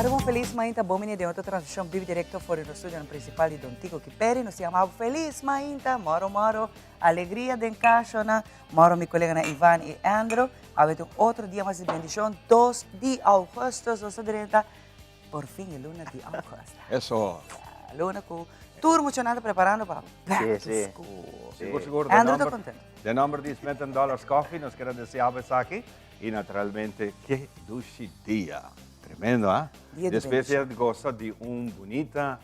Era uma feliz mainta, bom menino de outra transmissão vive direto fora do estúdio principal de Don Tico Kiperi. Nos chamava Feliz Mainta, moro, alegria de encaixona, moro meu colega Ivan e Andrew. Avete outro dia mais de bendição, 2 de agosto, 2:30, por fim, luna de agosto. Eso. Luna com tudo emocionado preparando para back to Sí. school. Seguro. Andrew está contento. De number di Smith & Dollars Coffee, nos queda desear aqui. E naturalmente, que dulce dia. Tremendo, ¿ah? Dia de Especial gosta di un bonita,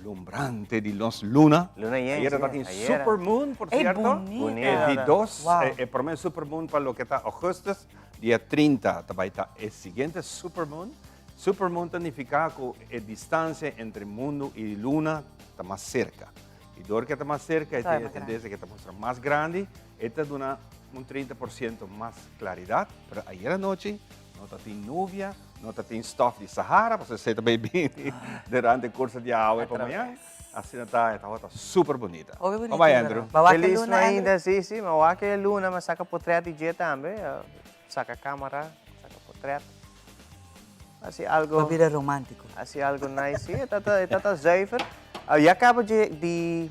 lumbrante di los luna. Luna llena, Ayer sí, era in ayer. Supermoon, por È cierto. bonita. Di dos, Wow. per me Supermoon para lo que está agosto, dia 30, também tá el siguiente Supermoon. Supermoon significa que a distância entre mundo e luna está mais cerca. E dor que está mais cerca, Tá, é mais a tendência que está mostrando mais grande, esta dá um 30% mais claridade. Mas ayer à noite, não tem nuvem, não tem stuff de Sahara, você sei também bem durante o curso de água para amanhã. Assim está super bonita. Ouve bonito. Vai, Andrew. Feliz ainda, sim, mas aqui é luna, mas saca portrait de também, saca câmera, saca portrait. Assim algo, Vida romântico. assim algo nice, sim, tá zuiver. E acaba de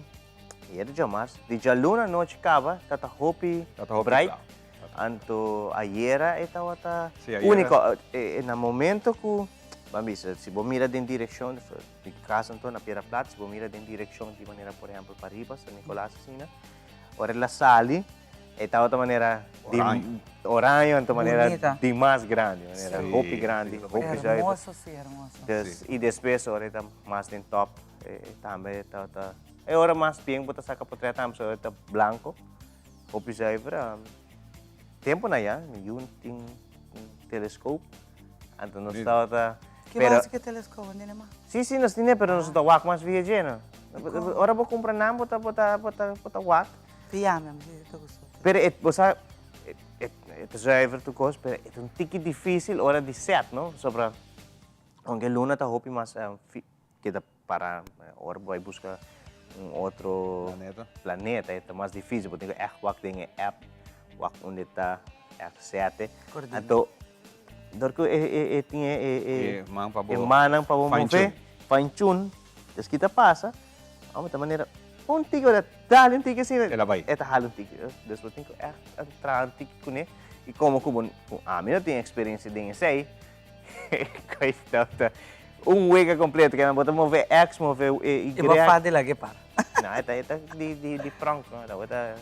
jamás, de luna noite acaba, tá hopi bright. Anto ayer estava Sim, ayer. único, no momento que vamos se você mira em direção de casa então na Piera Plata, se você mira em direção de maneira, por exemplo, para riba, San Nicolás assim, ora la sali estava de maneira de oranho, de maneira Bonita. de mais grande, maneira Sim, hopi grande, sim. hopi já Hermoso, sim, hermoso. e depois ora está mais em top, também está é hora mais bem botar saca portrait também só está branco, hopi já tempo na ya, yun ting telescope, anto nos estava Que bom que telescopio, não é mais? sim, nós tinha, pero nós estava wak mais viajando. Ora vou comprar não, bota wak. Fiame, mas eu gosto. Pero você zuiver tu coisa, pero é tique difícil hora de set, não? Sobre onde luna tá hopi mas que dá para ora vai buscar outro planeta, é mais difícil, porque é wak tem app wak onde está R7. Então, dorku tinha manang para mover, fine tune. Des kita passa, de maneira um tico da dali um tico assim, Ela vai. Eta halo um tico. Des eu tenho entrar um tico com e como a mim não tem experiência de sei. Coitado. Wega completo que não bota mover X, mover Y. E vou fazer lá que para. Não, eta de pronto, não, eta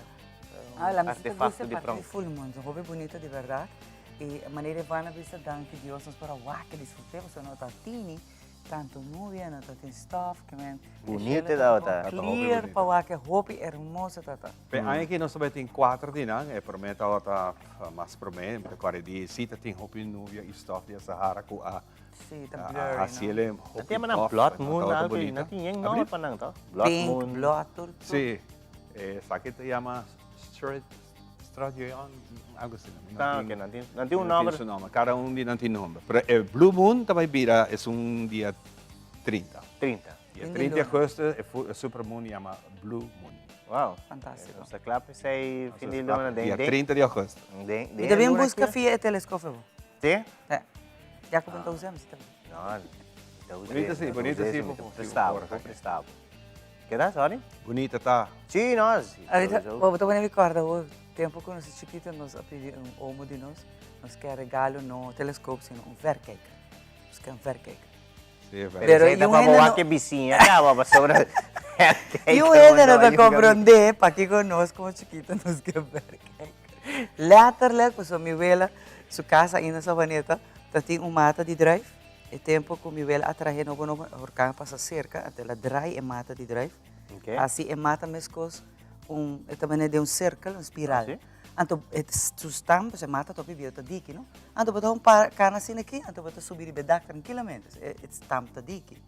La música artefacto di de pronto. full mundo, hobby bonito de verdade. E a maneira vana vista danke Dios nos para que disfrutemos a nota tini, tanto nuvem, nota tem stuff, que men. Bonita da outra. Clear para que hobby hermoso tata. Aqui nós também tem 4 dias, e promete a outra mais promete, agora de cita tem hopi nuvem e stuff de Sahara com a Sim, tá blurry. a cielo hopi. Nanti mana blood moon nanti yang no pa nang to. Blood Pink, moon. blood, tudo. Sim, aqui se chama Stradion, algo assim. Tá, que nanti um número. Nome. Cada dia não tem nome. Blue Moon também vira, é dia 30. 30. Dia 30 de agosto, o Supermoon chama Blue Moon. Wow. Fantástico. Sa clap say fini lo na Dia ding 30 de agosto. ding. E também busca fia telescópio. Te? É. Já que não usamos também. No. Bonita sim, bonita sim. Prestavo. Queda, sorry? Bonita tá. Sim, nós. Eu também me recordo, o tempo que nós chiquitos nos pediram um homo de nós quer regalo no telescópio, sino verkijker. Nós quer verkijker. Sim, é Pero verdade. ita pa bawa que vizinha, acaba pa sobre. E o ainda não compreender, para que conosco como chiquito nos quer verkijker. Later, pues a minha vela, sua casa ainda essa vaneta, tem mata de drive. E tempo que minha vela atrair no bono, orcão passa cerca, até ela dry e mata de drive. Assim é mata mescos também de círculo, espiral. Então, tu stampa, você mata topi biota diki, não? Então, botar cana assim aqui, então botar subir e bedar tranquilamente. É stampa diki.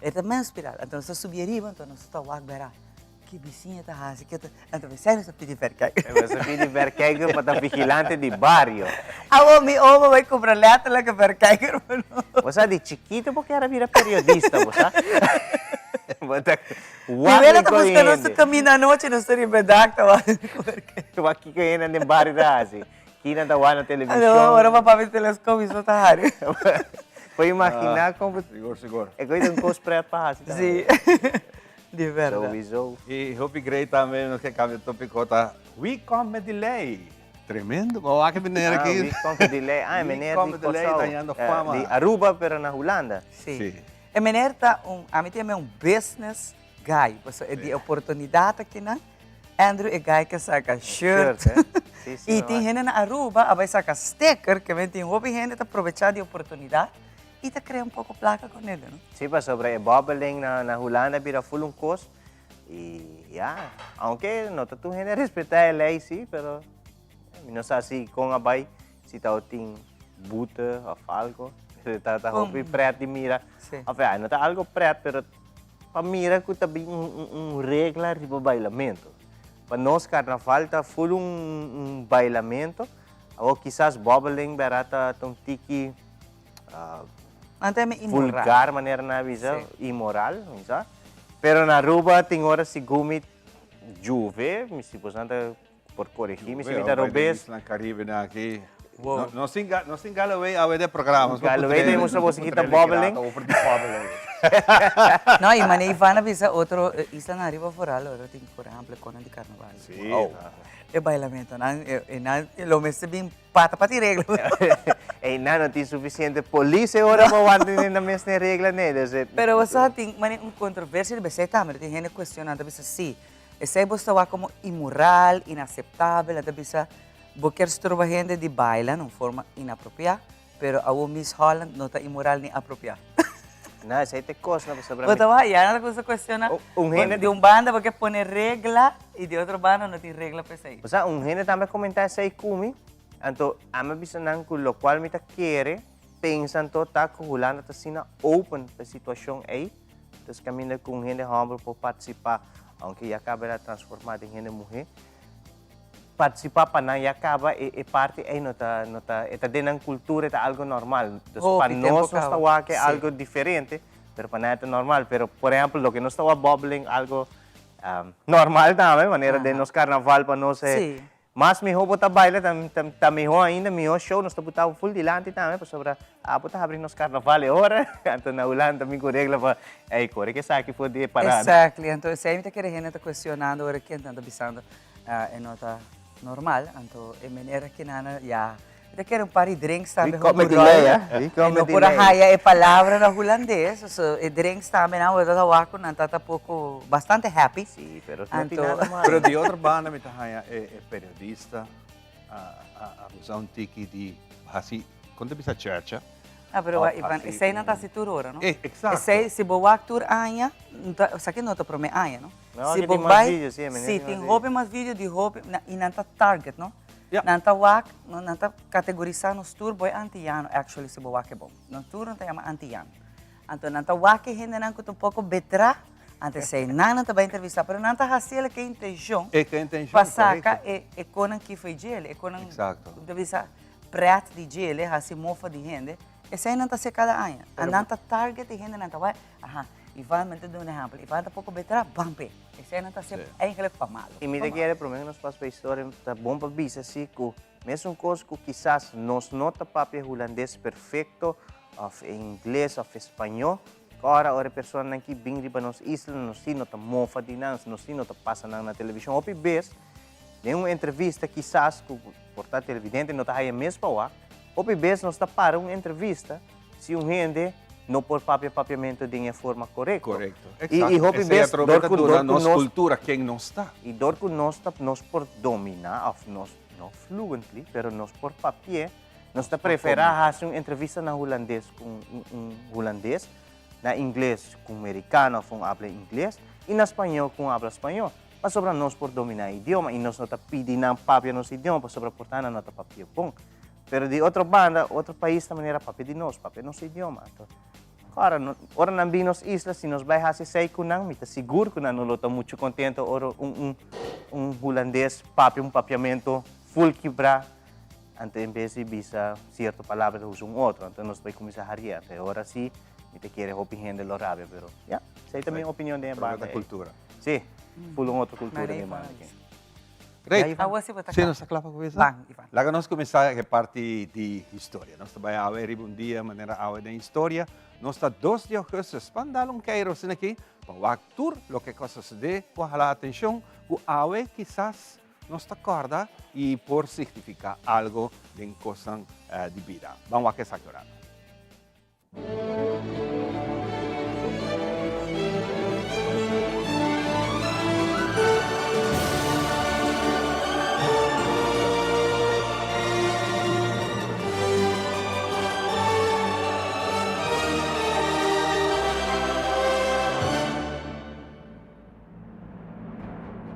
É também espiral. Então, você subir arriba, então você está wag berá. Que vizinha tá assim, que então você não sabe de verkijker. Você pede verkijker para vigilante de barrio. Ah, meu homem vai comprar lata lá que verkijker, mano. Você de chiquito porque era vira periodista, você? Primeiro tá buscando esse caminho à noite, não seria verdade, tá lá. Aqui que ainda nem barrio da assim. Aqui na da na televisão. Agora vai para ver telescópio, isso tá raro. Puoi imaginar como Seguro. é coisa um cosplay para assim. Sim. De verdade. Sowieso. E Hopi Grey também, não quer cambiar tópico, tá? We come with delay. Tremendo, mas olha que menina Ah, aqui. we come to delay. Ah, We meneer come di to delay, Curaçao. ganhando fama. Di Aruba, pero na Holanda. Sim. Sim. E meneer tá a mim também business guy. Você é de oportunidade aqui, né? Andrew é guy que saca shirt. Sim, sim. E tem gente na Aruba, vai sacar sticker, que vem tem hobby gente tá aproveitar de oportunidade e tá criando pouco placa com ele, não? Sim, pa sobre e bubbling na Holanda bira full um cos. E yeah, aunque no tu gente respetar a lei sim, pero não sei se com a bai se tá tem buta ou algo. Tá hobby preto de mira. Sim. Afé, não tá algo preto, pero para mira que também regra de bailamento. Para nós carnaval tá full bailamento. Ou quizás bubbling barata tão tiki Ante me imoral. vulgar maneira na visa, Sim. imoral, sabe? Pero na Aruba tem hora se gumi juve, me se posanta por corrigir, me se me robes. Isla Caribe na aqui. Wow. Não se engala bem a ver de programas. Galway tem mo sa bosikita bubbling. Não, e mane Ivana visa outro isla na riba foral, outro tem por exemplo quando de carnaval. Sim. Oh. E bailamento, não? E lo messe bem pata para ti regla. Eh, não tem suficiente polícia ora para manter na mesma regra neles. Pero você tem mane controvérsia de você também, tem gente questionando bisa sim. Esse você vai como imoral, inaceitável, até bisa porque estou gente de baila de forma inapropriada, pero a Miss Holland não está imoral nem apropriada. Não, isso aí tem coisa, não sobre Você vai, já não você questiona gente de banda porque põe regra e de outra banda não tem regra para isso. O sea, gente também comentar isso aí comigo. Então, a minha visão é que o qual me quer, pensando tá que o Holanda está sendo open para a situação aí. Então, caminho com gente humble para participar, aunque acaba transformada em gente mulher. Participar para não acaba é parte aí nota é dentro da cultura é algo normal. Então, para nós não está que é algo diferente, pero para nós é normal. Pero por exemplo, lo que nós está bubbling algo normal também, maneira de nos carnaval para nós é mas melhor botar baile tá melhor ainda, melhor show nós está botando full dilante também para sobre botar abrir nos carnaval agora. Então na Holanda também com regra para aí corre que sabe que pode parar. Exato. Então sempre que a gente está questionando agora que está pensando é nota normal, então é maneira que nana já eu quero par de drinks também come delay, não por a raia é palavra na holandês, e drinks também não eu estava com nanta pouco bastante happy. Sim, pero não tem Então, nada mal. Pero de outra banda, me tahanha é periodista, a usar tiki de assim, quando bisa church, Ah, pero Oh, Ivan, assim, esse aí não está se turora, não? exato. Esse aí, se boa actor anha, isso aqui não está para mim anha, não? Não, Se aqui tem boa mais vai, vídeos, sim, menino, sim, tem tem mais roupa mais vídeo de roupa e não está target, não? Yeah. Não está wak, não está categorizar nos tour boy anti-ano, actually se boa que bom. No tour não está chama anti-ano. Então não está wak ainda não que um pouco betra, antes sei não está bem entrevistar, pero não está assim que intenção. É que a intenção, Passaca é conan que foi gel, é conan Exato. deve ser prato de gel, assim mofa de gente. Esse aí não está se cada ano. Não está target de gente não está vai. Aha, Ivan me dá um exemplo. Ivan está pouco betra, bampe. Esse aí não está se eigenlijk famado. E me quer pelo menos nós faz para a história tá bom para bisa assim que mesmo coisa que quizás nós nota papel holandês perfeito, of inglês, of espanhol. Ora pessoa não que vem para nós isla, nós sim nota mofa de nós, nós sim nota passa na televisão. Ou vez, tem uma entrevista quizás que portar televidente nota aí mesmo para lá. Ou vez nós está para uma entrevista se gente não por papiamento de forma correta. Correto. E hope best da nossa cultura quem não está. E dor que nós por dominar, nós não fluently, pero nós por papel, nós está preferir fazer uma entrevista na holandês com holandês, na inglês com americano com habla inglês e na espanhol com habla espanhol. Mas sobre nós por dominar o idioma e nós não está pedindo papel nosso idioma, para sobre portar na nota papel bom. Pero de outra banda, outro país também era papel de nós, papel nosso idioma. Então, ora não vi nos islas, se nós vai fazer sei que não, me está seguro que não estou muito contente, ora holandês, papiamento full quebrar, antes em vez de bisa certa palavra usa outro, então nós vai começar a variar. Agora sim, me te quer opinião de lo rápido, pero yeah, sei também a opinião de banda. Da cultura. Sim, full outra cultura de banda. Great. Awa si bata Sim, ka. nós clapa com isso. Bang, Ivan. Lá nós começar a parte de história. Nós também a ver um dia maneira a ver da história. Nós está 2 de agosto, pandalong kairo sin aqui, para o tour, lo que coisa se dê, com a atenção, o ave quizás nos acorda e por significar algo de coisa de vida. Vamos a que sacurar.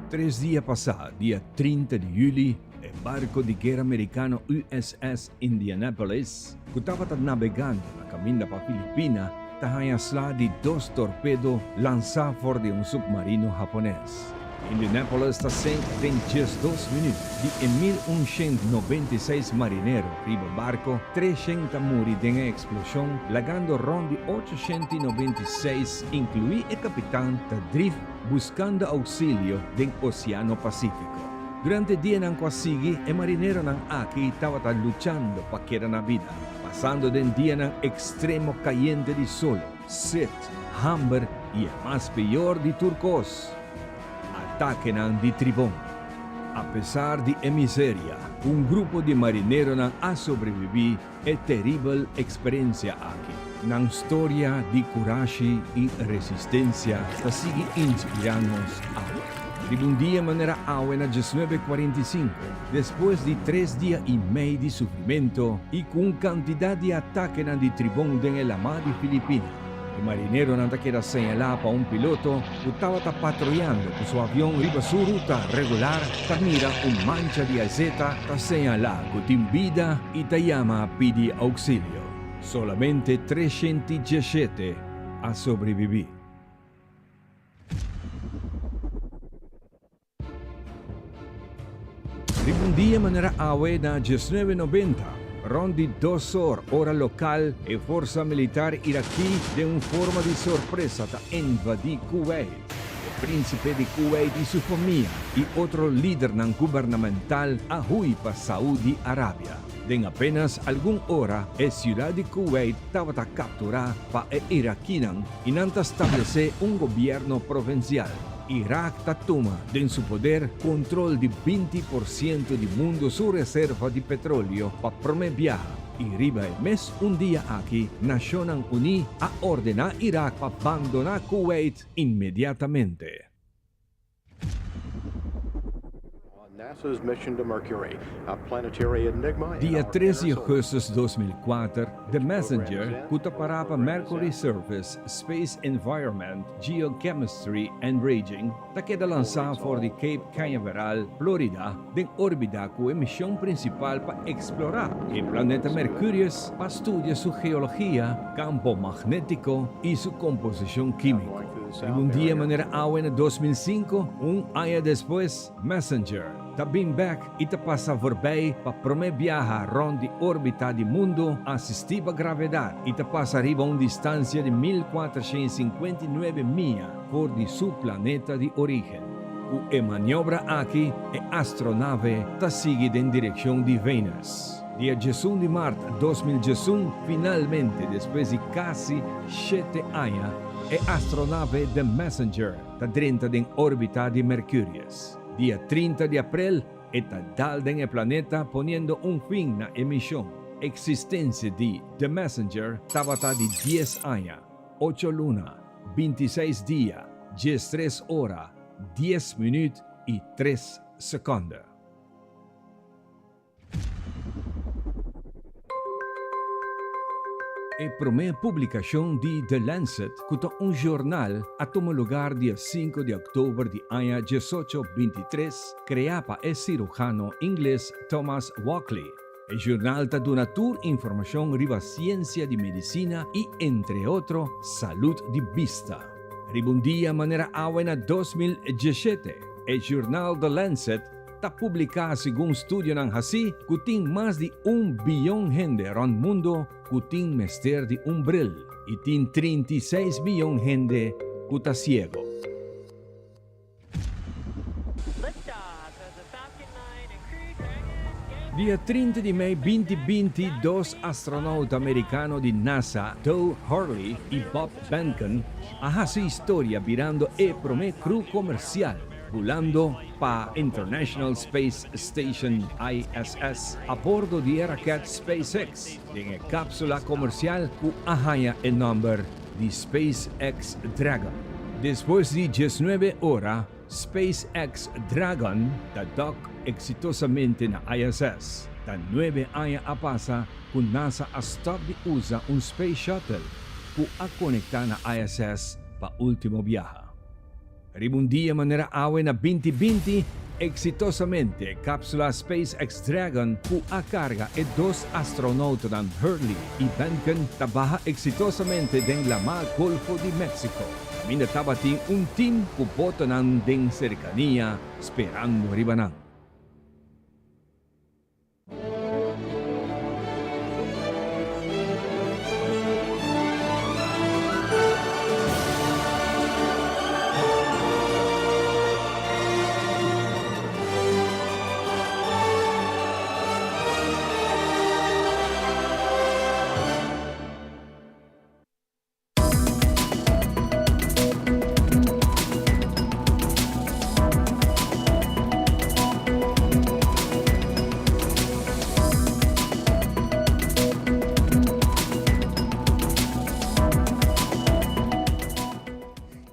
Tres días pasados, día 30 de julio, el barco de guerra americano USS Indianapolis, que estaba navegando en la camina para Filipinas, estaba de 2 torpedos lanzados por de un submarino japonés. Indianapolis está cerca en 2 minutos de 1196 marineros riba barco, 300 muri en la explosión, lagando ron de 896, incluí el capitán Tadrift buscando auxilio del Océano Pacífico. Durante el día ng kwasigi, el marinero ng Aki estaba luchando para quedar na vida, pasando del día ng extremo caliente de sol, sed, hambre y el más peor de turcos. Ataque ng di tribón. A pesar de miseria, un grupo de marineros ha sobrevivido a terrible experiencia aquí. Nang historia de coraje y resistencia que sigue inspirándonos ahora. Un día manera agua en 1945, después de 3 días y medio de sufrimiento y con cantidad de ataques de tribón en la mar de Filipinas. El marinero nada queda señalado para un piloto que estaba patrullando con su avión riba su ruta regular, mira un mancha de aceta, señalado que tiene vida y te llama a pedir auxilio. Solamente 317 a sobrevivir. Un día manera agua na 1990, rondi 2 horas hora local e forza militar iraquí de una forma de sorpresa ta invadí Kuwait. El príncipe de Kuwait y su familia y otro líder non gubernamental a hui pa Saudi Arabia. En apenas algún hora, la ciudad de Kuwait estaba capturada pa el iraquí y nanta establecer un gobierno provincial. Irak toma en su poder control de 20% del mundo su reserva de petróleo para promediar. Y riba el mes un día aquí, Naciones Unidas a ordenar Irak para abandonar Kuwait inmediatamente. NASA's mission to Mercury, a planetary enigma. Dia 13 de agosto de 2004, The Messenger, que parava Mercury Surface, Space Environment, Geochemistry and Raging, queda lançada fora de Cape Canaveral, Florida, em órbita com a missão principal para explorar o planeta Mercúrio para estudar sua geologia, campo magnético e sua composição química. En un día manera agua en 2005, un año después, Messenger, ta been back y ta pasa voorbij pa prome viaja rond de órbita del mundo, asistiva gravedad y ta pasa arriba una distancia de 1459 millas por de su planeta de origen. E maniobra aquí, e astronave ta sigue en dirección de Venus. Dia 21 de marzo de 2021, finalmente, después de casi 7 años, e astronave The Messenger está dentro en órbita de Mercurio. Día 30 de abril, está dal en el planeta poniendo un fin na emisión. Existencia de The Messenger estaba de 10 años, 8 lunas, 26 días, 13 horas, 10 minutos y 3 segundos. A primeira publicação de The Lancet, que é um jornal a tomar lugar dia 5 de outubro de ano 1823, criado por o cirurgião inglês Thomas Walkley. O jornal está dando informação sobre a ciência de medicina e, entre outros, saúde de vista. Un dia maneira agua en 2017, o jornal The Lancet está publicado según un estudio ng hasi que tiene más de 1 billón de gente en el mundo que tiene mester de un bril y tiene 36 billón de gente que está ciego. Liftoff of the Falcon Dia 30 de maio 2020, dois astronautas americanos de NASA, Doug Hurley e Bob Behnken, hacen historia virando el primer crew comercial, volando para International Space Station ISS a bordo de Raket SpaceX, en la cápsula comercial que ahaya el nombre de SpaceX Dragon. Después de 19 horas, SpaceX Dragon dock exitosamente na ISS. Dan 9 años a pasa, kung NASA a stop de usa un Space Shuttle kung a conectar na ISS pa último viaje. Rimun dia manera awe na 2020, exitosamente cápsula SpaceX Dragon kung a carga e dos astronautas ng Hurley y Behnken trabaja exitosamente den la mar Golfo de Mexico. Mina tabating un team kupoto ng ding cercanía esperando ribanang.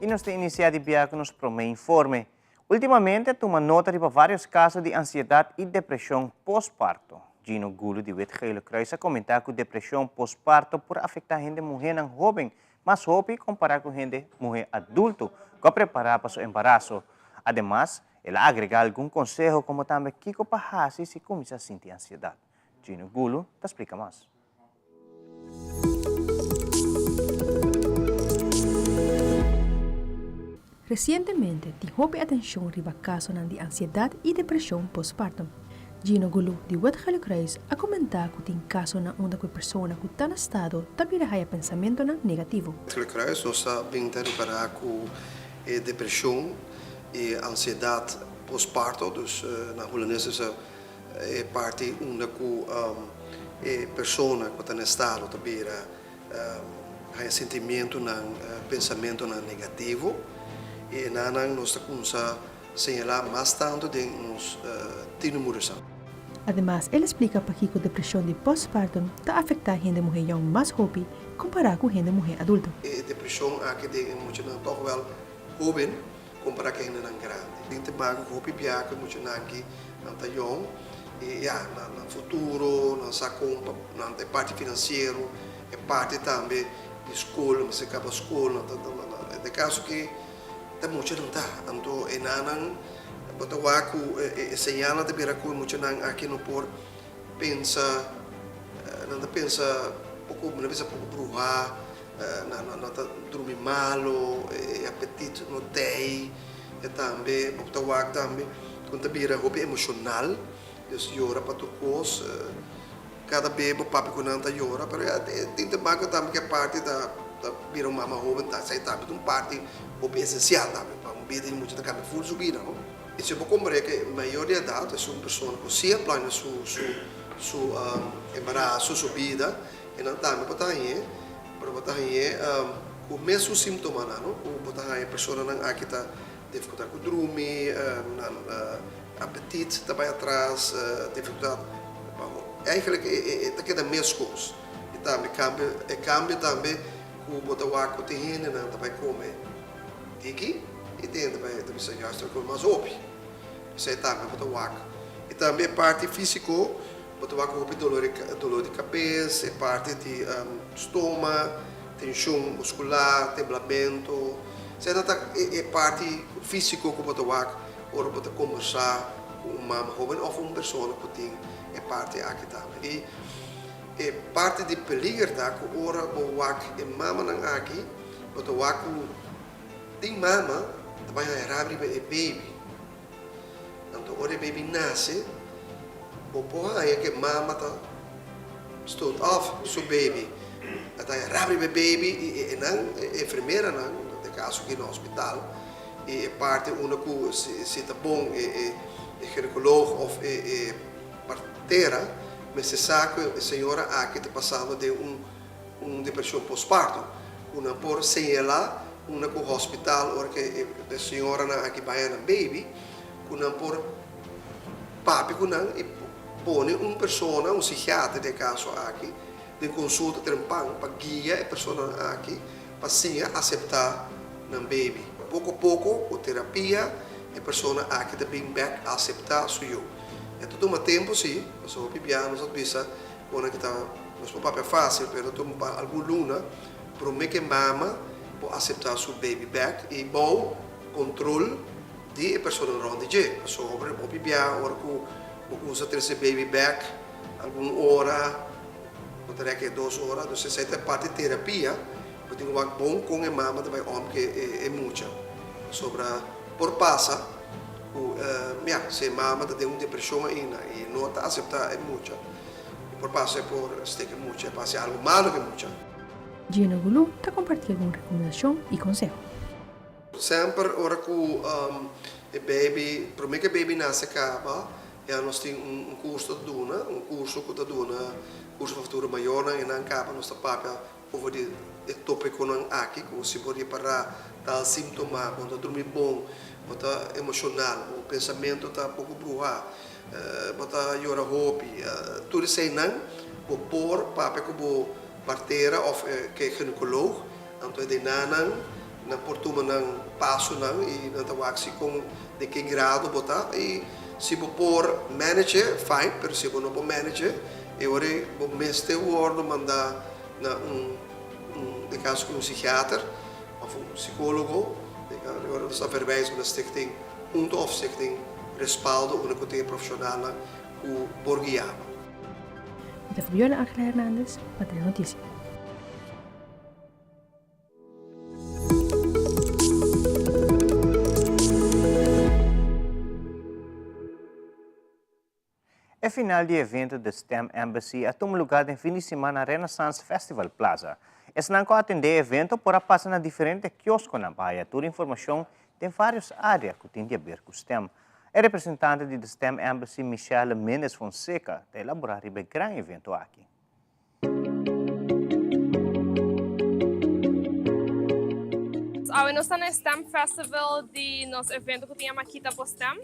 Nuestra iniciativa nos promete informe. Últimamente, toma nota de vários casos de ansiedade e depressão pós-parto. Gino Gulo, de Wet Gele Kruis, comenta que depressão pós-parto pode afetar a gente mulher jovem, mas jovem comparado com gente mulher adulto que prepara para seu embaraço. Además, ela agrega algum conselho como também que para se começa a sentir ansiedade. Gino Gulo te explica mais. Recientemente, tihope atención riba caso de ansiedad y depresión postpartum. Gino Gulu, de Wet Gele Kruis, ha comentado que tem caso na onde que persona que está no estado também há pensamento negativo. Gele Kruis nós está bem para com depressão e ansiedade pós-parto, dus na holandesa é parte onde que persona que está no estado também há sentimento pensamento negativo. E nanang nós estamos a señalar mais tanto de nos tinumuras. Además, ele explica para que a depressão de postpartum está afecta a gente mulher mais jovem comparado com gente mulher adulta. A depressão aqui de muito não toch wel jovem comparado com gente grande. Dentro bago jovem biaco muito aqui não tá jong e já no futuro não saco não tem parte financeira e parte também de escola, mas acaba escola, de caso que tamo muito não tá, então é nanang botawaku señala de biraku muito nang aqui no por pensa não pensa pouco não pensa pouco bruha não tá dormir malo apetite não tem e também botawaku também quando bira hobby emocional dus llora para tu cos cada bebo papi com não tá llora pero tem também que parte da bira uma jovem tá sai também um parte o essencial também para um bebê muito da cabeça full subida não e se eu compreender que a maioria da idade é uma pessoa que se plana su embaraço sua vida e não também para botar aí o mesmo sintoma não o botar aí a pessoa não aqui tá dificuldade com dormir apetite também atrás dificuldade eigenlijk tá que da mesma coisa e também cambia também o botar o água tem não também comer aqui e tem também se justo com mais óbvio isso também botar o água e também parte físico botar o água dor de cabeça e parte de estômago tensão muscular temperamento isso é parte físico que botar o água ou botar conversar com uma jovem ou uma pessoa que tem é parte aqui também e parte de peligro da que ora boak e mama nang aqui botar o água tem mama também é rabri e baby então ora o baby nasce boa é que mama tá stoot af so baby até é rabri e baby e não enfermeira não no caso aqui no hospital e parte onde que se tá bom e ginecoloog of partera, mas se sabe que a senhora aqui está passando de depressão pós-parto. Una por señalar, una com hospital, porque a senhora aqui vai na baby, una por papi, e põe pessoa, psiquiatra de caso aqui, de consulta trempang, para guiar a pessoa aqui, para sim aceitar na baby. Pouco a pouco, a terapia, a pessoa aqui também back a aceitar suyo. É tudo um tempo, sim, mas o pipiano, nós visa, quando que tá, mas o papo é fácil, mas tu algum luna, promete que mama pode aceitar seu baby back e bom controle de pessoa onde je. Sobre o pipiano, hora que usa ter esse baby back, alguma hora, poderia que 2 horas, então se é parte de terapia, eu tenho que bom com a mama também, que é muito. Sobre por passa, se a mama tem uma depressão ainda e não está aceitar é muito. Por passa é por steak é muito, é passa algo malo que muito. Gina Gulu está compartilhando uma recomendação e conselho. Sempre, hora que o baby, para que o baby nasce acaba, nós temos curso de duna, curso que curso de futuro maior, e não acaba nossa papel over de tópico não aqui, que se pode parar tal sintoma, quando dormir bom, bota emocional, o pensamento está pouco bruxa, bota llora hope, tudo isso aí não, o por papel que o parteira of que é ginecoloog, então de nanan na portuma não passo não e não tá se com de que grado botar e se vou por manager fine, pero se vou não por manager eu vou mestre o ordo mandar na de caso com psiquiatra of psicólogo de caso agora está verwijzen na stichting of stichting respaldo uma cote profissional o borguiaba. Esta foi Viola Ángela Hernández para Tele Notícias. O final do evento da STEM Embassy a tomar lugar em fim de semana na Renaissance Festival Plaza. Esse não atender o evento para passar na diferentes quioscos na Bahia. Toda a informação tem várias áreas que tem a ver com o STEM. O representante da STEM Embassy, Michelle Mendes Fonseca, está elaborando um grande evento aqui. Nós estamos no STEM Festival de nosso evento que tínhamos aqui para STEM.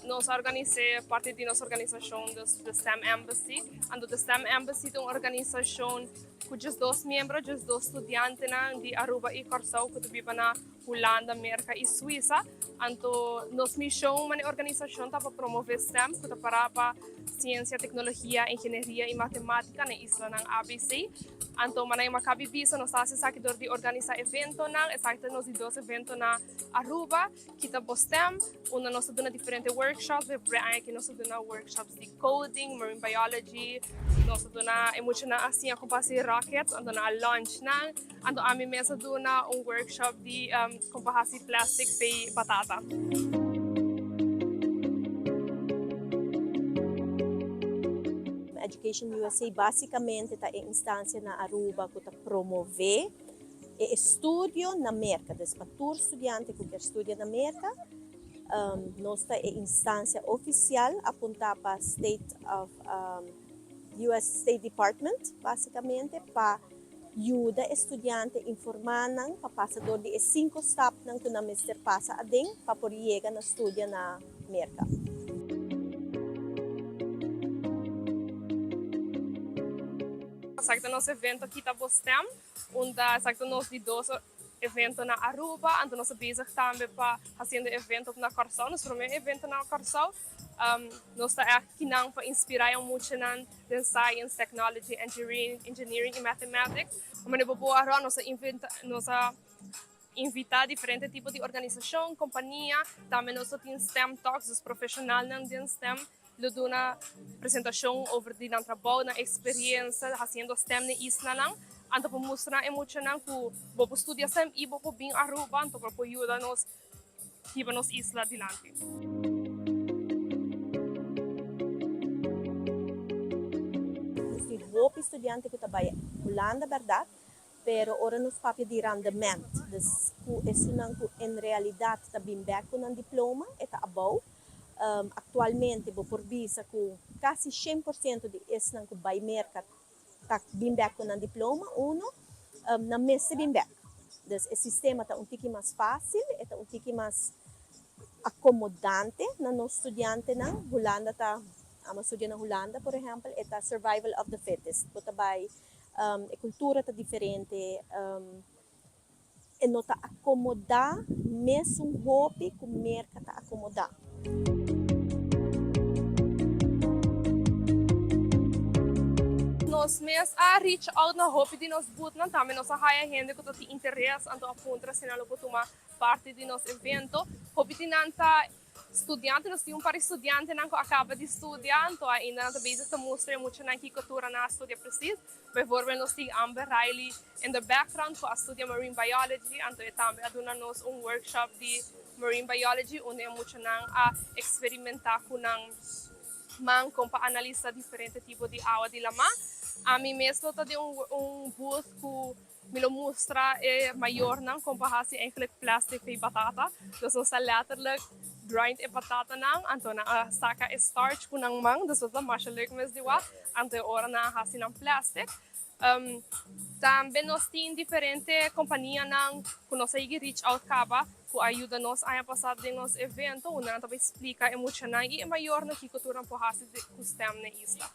Nós organizamos parte de nossa organização da STEM Embassy. A STEM Embassy é uma organização com os 2 membros, os 2 estudantes de Aruba e Curaçao, que vivem na Holanda, América e Suíça. Então, nossa missão é uma organização para promover STEM, que para ciência, tecnologia, engenharia e matemática na isla ng ABC. Então, manay makabibisa nos sakidor de organizar evento nang exacto nos 2 evento na Aruba, kita po STEM, una nos duna diferentes workshops, que nos duna workshops de coding, marine biology, nos duna mucho na assim ako pa si rockets, ando na launch nang, ando ami mesa duna workshop de compahasi plastic pe batata. Education USA basicamente está em instância na Aruba que está promover o estudo na América, para todo estudante que quer estudar na América, nós está em instância oficial apontar para US State Department, basicamente para ajudar estudante informar para passador de 5 steps que na mister passa a ding para poder chegar na estudo na América. Exacto nosso evento aqui está STEM, onde exacto nós de 2 eventos na Aruba, então nós bezig também para fazer evento na Curaçao, nosso primeiro evento na Curaçao. Nós está aqui para inspirar muito na science, technology, engineering e mathematics. Mas depois agora nós invitar diferentes tipos de organização, companhia, também nós temos STEM Talks, os profissionais na STEM. Ludo na apresentação sobre o trabalho, na experiência, fazendo STEM na isla lang. Então, para mostrar emocional que vou estudar STEM e vou vir a Aruba, então para ajudar nos aqui na nossa isla dilante. Vou estudante que trabalha Holanda, verdade? Pero ora nos papel de rendimento, dus isso não em realidade está bem back com um diploma, está above. Actualmente, vou por visa com quase 100% de esse não vai mercat tá bimbek com diploma uno na mesa bimbek. Então, o sistema está um tique mais fácil, está um tique mais acomodante na nosso estudante não. Holanda está a estudar na Holanda, por exemplo, está survival of the fittest. Porque a cultura está diferente, e não está acomodar mesmo um hobby que o mercado está acomodar. Nós mesmos a reach out na hobby de nós boot na também nós a gente que tem interesse anto a ponto se não tomar parte de nosso evento. Hobby de nanta estudante, nós temos para estudante que acaba de estudar, então ainda não vezes te mostra muito na cultura na estudia preciso. Bijvoorbeeld nós temos Amber Riley in the background que estudia marine biology, então também aduna nós workshop de marine biology onde muito a experimentar com man com para analisar diferentes tipos de água de lama. A mim mesmo tem booth que me mostra maior não comparação entre plástico e batata. Então nós letterlijk grind e batata não, então na saca starch com nang mang, dus wat mas leuk mes diwa, então ora na hasi ng plastic. Também nós temos diferentes companhias não que nós aí reach out kaba, que ajuda nós a passar de nosso evento, onde nós também explica emocional e maior na cultura por hasi de custom na isla.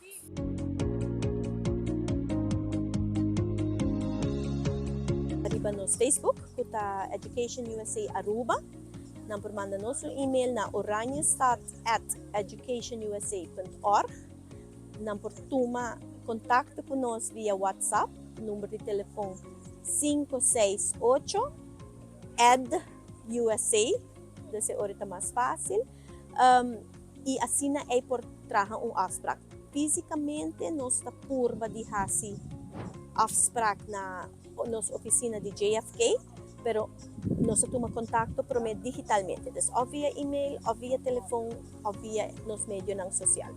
Arriba nos Facebook, que está Education USA Aruba. Nang manda nos um e-mail na oranjestad@educationusa.org. Nang tuma contato conosco via WhatsApp, número de telefone 568 ED-USA, desse hora está mais fácil. E assim é por trazer afspraak. Fisicamente, nós está curva de hasi afspraak na nossa oficina de JFK, pero nós toma contato prometo digitalmente, dus ou via e-mail, ou via telefone, ou via nos meios não social.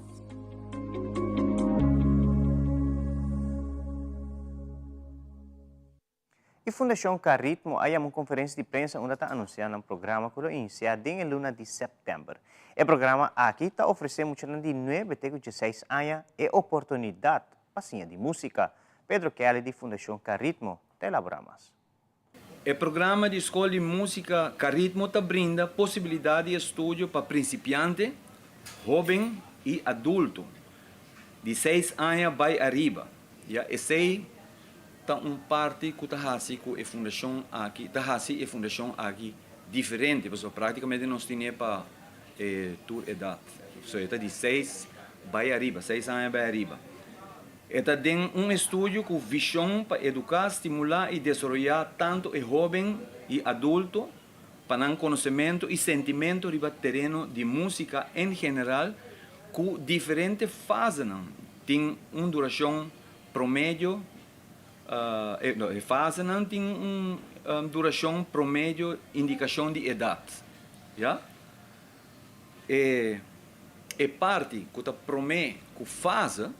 E Fundação Caritmo aí uma conferência de imprensa onde está anunciando um programa que vai iniciar em luna de setembro. O programa aqui está oferecendo muito de 9 até 16 anos e oportunidade para de música. Pedro Kelly de Fundação Caritmo te elabora mais. O programa de escola de música Caritmo te brinda possibilidade de estudo para principiante, jovem e adulto, de 6 anos para arriba. Esse é parte que está com a fundação aqui, a fundação aqui diferente, porque praticamente nós temos para tua idade. Então, de 6 para arriba, 6 anos para arriba. Esta tem estúdio com visão para educar, estimular e desenvolver tanto o jovem e adulto para um conhecimento e sentimento do terreno de música em geral, com diferentes fases. Tem uma duração promédio, fase tem uma duração promédio, indicação de idade. Yeah? E parte que está promédio, com fase,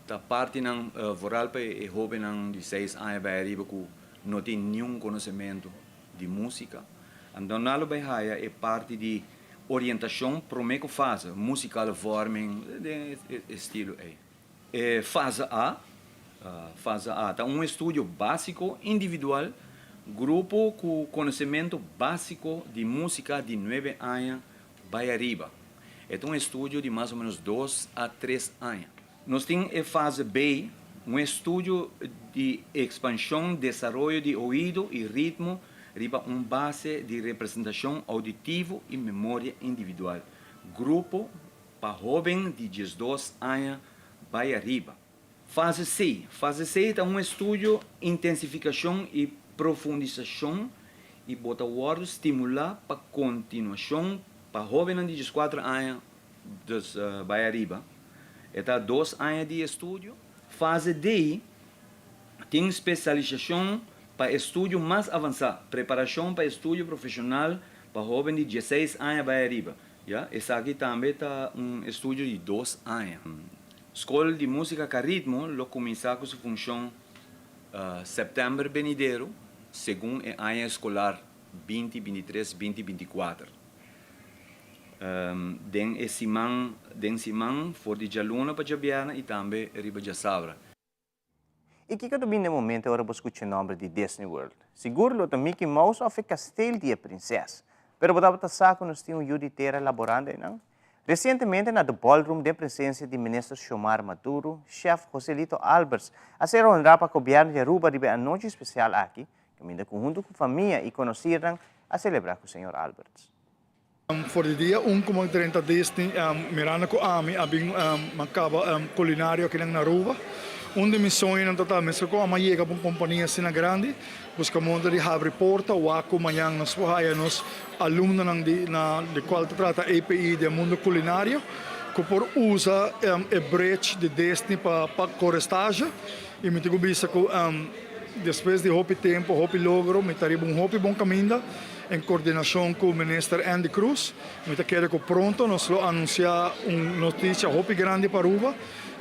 da parte ng voral pa jovem ng 16 anos para arriba que não tem nenhum conhecimento de música. Então, nalo vai haya é parte de orientação para o que fase, musical forming, de estilo aí. Fase A, tá estúdio básico individual, grupo com conhecimento básico de música de 9 anos para arriba. É estúdio de mais ou menos 2 a 3 anos. Nós temos a fase B, estúdio de expansão, desenvolvimento de ouvido e ritmo, riba base de representação auditiva e memória individual. Grupo para jovem de 12 anos para arriba. Fase C é estúdio intensificação e profundização e bota o estimular para continuação para jovem de 14 anos para arriba. Está 2 anos de estudo. Fase D tem especialização para estudo mais avançado, preparação para estudo profissional para jovens de 16 anos para arriba. Esse aqui também está estudo de 2 anos. Escola de Música Caritmo começa com sua função setembro venidero, segundo o ano escolar 2023-2024. Den simang for di jaluna pa jabiana e também riba jasabra. E que também no momento agora busco o nome de Disney World. Seguro lo Mickey Mouse of Castelo de Princesa. Pero botava ta saco nos tinha um terra laborando, não? Recentemente, na ballroom de presença de ministro Xiomara Maduro, chefe Joselito Alberts, a ser honrado para o governo de Aruba de a noite especial aqui, caminhando junto com a família e conheceram a celebrar com o senhor Alberts. Voor de dia 1,30 Disney, mirando com a mim, abing macaba culinário aqui na Aruba. De missões no total, mas com a maioria com companhia sina grande, buscamos de abre porta, o aco manhã nos forraia nos alunos de qual trata API do mundo culinário, que por usa a brecha de Disney para corestagem e me digo bisa que depois de hopi tempo, hopi logro, me taribo hopi bom caminho em coordenação com o ministro Andy Cruz, me quero que pronto nos lo anunciar notícia hopi grande para Aruba.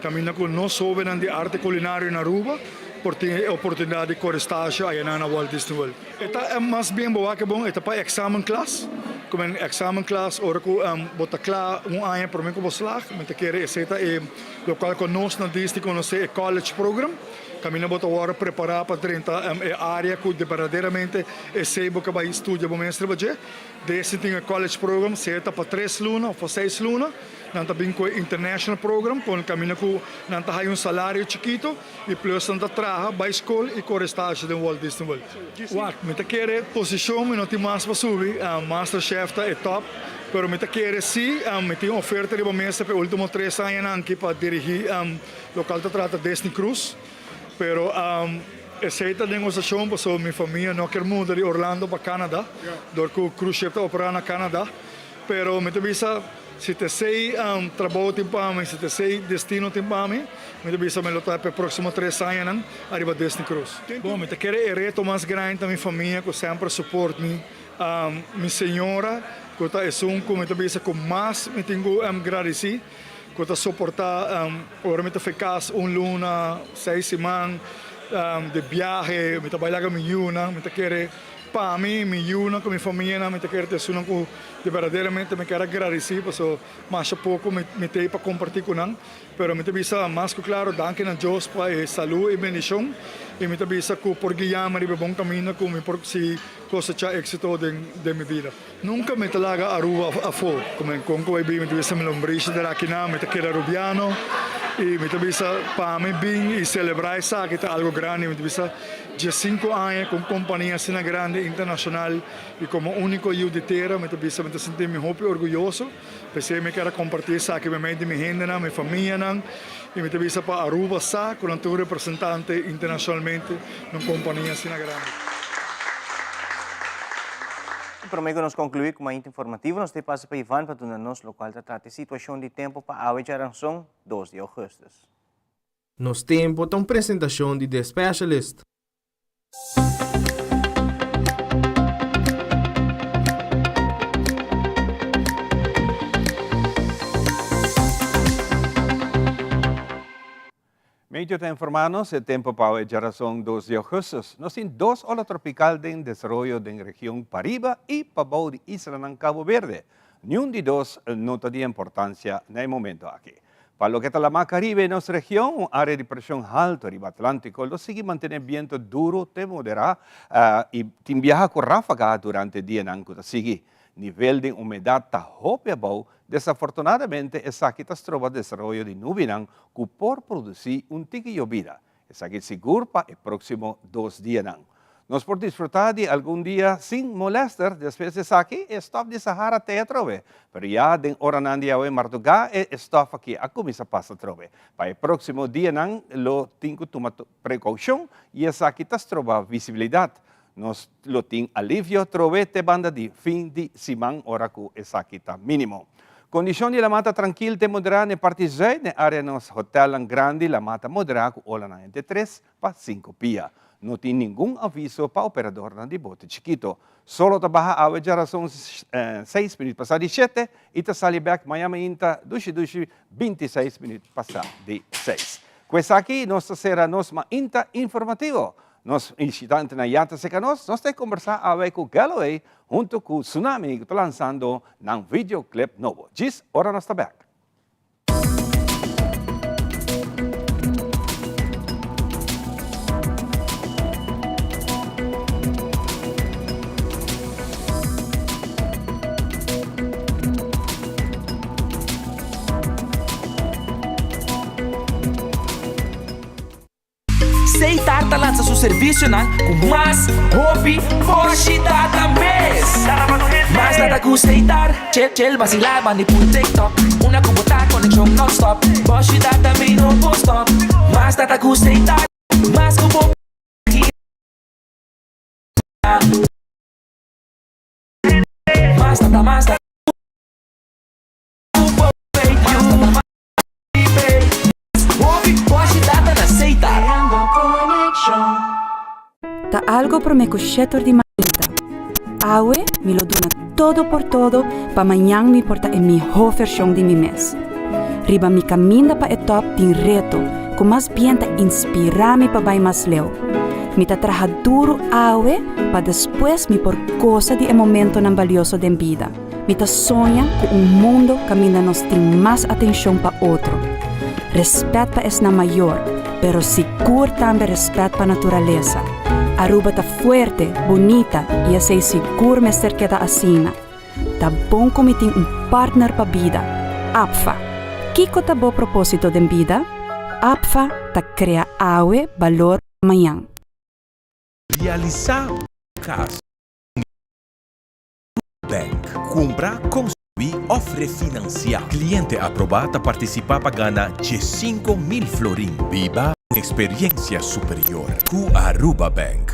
Caminho com nós jovens de arte culinária na Aruba, por ter a oportunidade de corestagem aí na Walt Disney World. Esta é mais bem boa que bom, esta para examen class. Como examen class, ora que bota claro ano para mim como slag, me quero esta é local com nós na Disney conhecer o college program. Caminho bota agora preparar para 30 área que verdadeiramente é sebo que vai estudar o mestre budget. Desse tem o college program, certa para 3 lunas ou para 6 lunas. Nanta bem com o international program, com caminho com nanta hay salário chiquito e plus nanta traha by school e corestagem do Walt Disney World. What? Me te quer posição, me não tem mais para subir, master chef tá é top. Pero me te quer sim, me tem oferta de mestre para último 3 anos aqui para dirigir local que trata Disney Cruise. Pero aceita a negociação, porque minha família não quer mudar de Orlando para Canadá, porque o cruise ship está operando na Canadá. Pero me te visa, se te sei trabalho tem para mim, se te sei destino tem para mim, me te visa me lotar para próximo 3 anos arriba Disney Cruise. Bom, me te quer o reto mais grande da minha família, que sempre suporta me, minha senhora, que está é me te visa com mais me tenho agradecido. Que está suportar, agora me faz luna, 6 semanas de viagem, me trabalha com minha yuna, me quer para mim, minha yuna, com minha família, me quer ter uma que de verdadeiramente me quero agradecer, porque mais pouco me tem para compartilhar com ela, mas me visa mais que claro, danke a Deus para saúde e bendição, e me visa que por guiar-me de bom caminho, que me por si cosechar éxito de minha vida. Nunca me talaga a Aruba a fogo, como com o me visa me lombrice de aqui na, me quero arubiano, e me visa para mim bem e celebrar isso, que é algo grande, me visa de 5 anos com companhia sina grande internacional e como único eu de terra, me visa me sentir me muito orgulhoso, porque me quero compartilhar isso aqui me de minha gente, minha família, e me visa para Aruba sa com um representante internacionalmente numa companhia sina grande. Para mim, nós concluir com uma informativa, nós temos para Ivan para o nosso local trata a situação de tempo para a Aranção 2 de agosto. Nos tempo tem apresentação de The Specialist. Meio de informarnos, o tempo para a geração 2 de agosto. Nós temos 2 olas tropicais em desenvolvimento da região Pariba e Pabau de Isla ng Cabo Verde. Nenhum de dois nota de importância no momento aqui. Para o que está na Mar Caribe, nossa região, área de pressão alta riba Atlântico, lo sigue manter viento duro, te moderado e tem viaja com ráfaga durante o dia que sigue. Nível de umidade está bom. Desafortunadamente, essa aqui está trova desenvolvimento de nuvem que por produzir tique de llovida. Essa aqui seguro para o próximo 2 dias. Nós por desfrutar de algum dia sem molestar, depois dessa aqui, stop de Sahara até trove. Pero já de hora nandia e martuga, stop aqui a começa passa trove. Para o próximo dia, lo tenho que tomar precaução e essa aqui está trova visibilidade. Nós lo tem alívio trove te banda de fim de semana, hora que essa aqui está mínimo. Condição de la mata tranquila te moderada na parte Z, na área nos hotel grande, la mata moderada com ola na entre 3 para 5 pia. Não tem nenhum aviso para o operador de bote chiquito. Solo trabalha a geração 6 minutos passar de 7 e te sali back Miami inta 26 minutos passar de 6. Com essa aqui, nós será nos inta informativo. nós visitante na Yanta Secanos, nós temos que conversar com Galloway junto com o Tsunami, que está lançando um videoclip novo. Diz, ora nós está back. Seitarta lança seu serviço não com mais hobby hoje cada mês. Mas nada com Seitar, chill vacilar, mani por TikTok. Uma computadora conexão non-stop. Hoje também não vou stop. Mas nada com Seitar, mas com bom. Mas nada. Ta algo pro me cuscetor di malta. Aue mi lo dona todo por todo pa manhã mi porta em mi ho versão de mi mes. Riba mi caminda pa etop din reto, com mas bien ta inspirami pa bay mas leo. Mi ta traha duro aue pa después mi por cosa di momento nan valioso den vida. Mi ta sonha com mundo caminda nos tin mas atenção pa outro. Respeto pa es na maior, pero seguro também respeto pa naturaleza. Aruba tá fuerte, bonita e sei seguro me ser queda assim. Tá bom como tem partner pa vida. APFA. Kiko tá bom propósito de vida? APFA tá cria aue valor amanhã. Realizar caso. Bank. Compra, construir, ofre financiar. Cliente aprovado participar para ganhar de 5.000 florin. Viva experiência superior. Com Aruba Bank.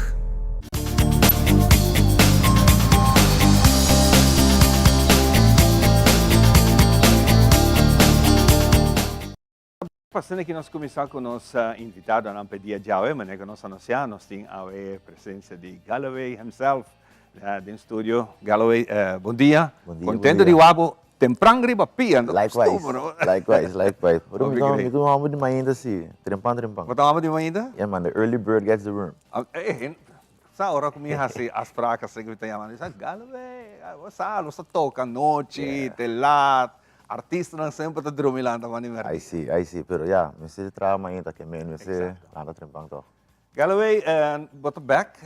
Passando aqui, nós começamos com o nosso invitado a pedir de Aue, mas que nós anunciamos, nós temos a presença de Galloway himself, do estúdio. Galloway, bom dia. Bom dia. Contento de wabo temprang riba pia. Likewise. Pero ito amo di mainda si trempang. Kota amo di mainda? Yeah man, the early bird gets the worm. Sa ora kumiha si as prakas sa kita yaman. Sa Galloway, sa toca noite, telat. Artista não sempre está drumilando a manimer. I see. Pero yeah, me se traba mainda que men, me se landa trempang to. Galloway, bota back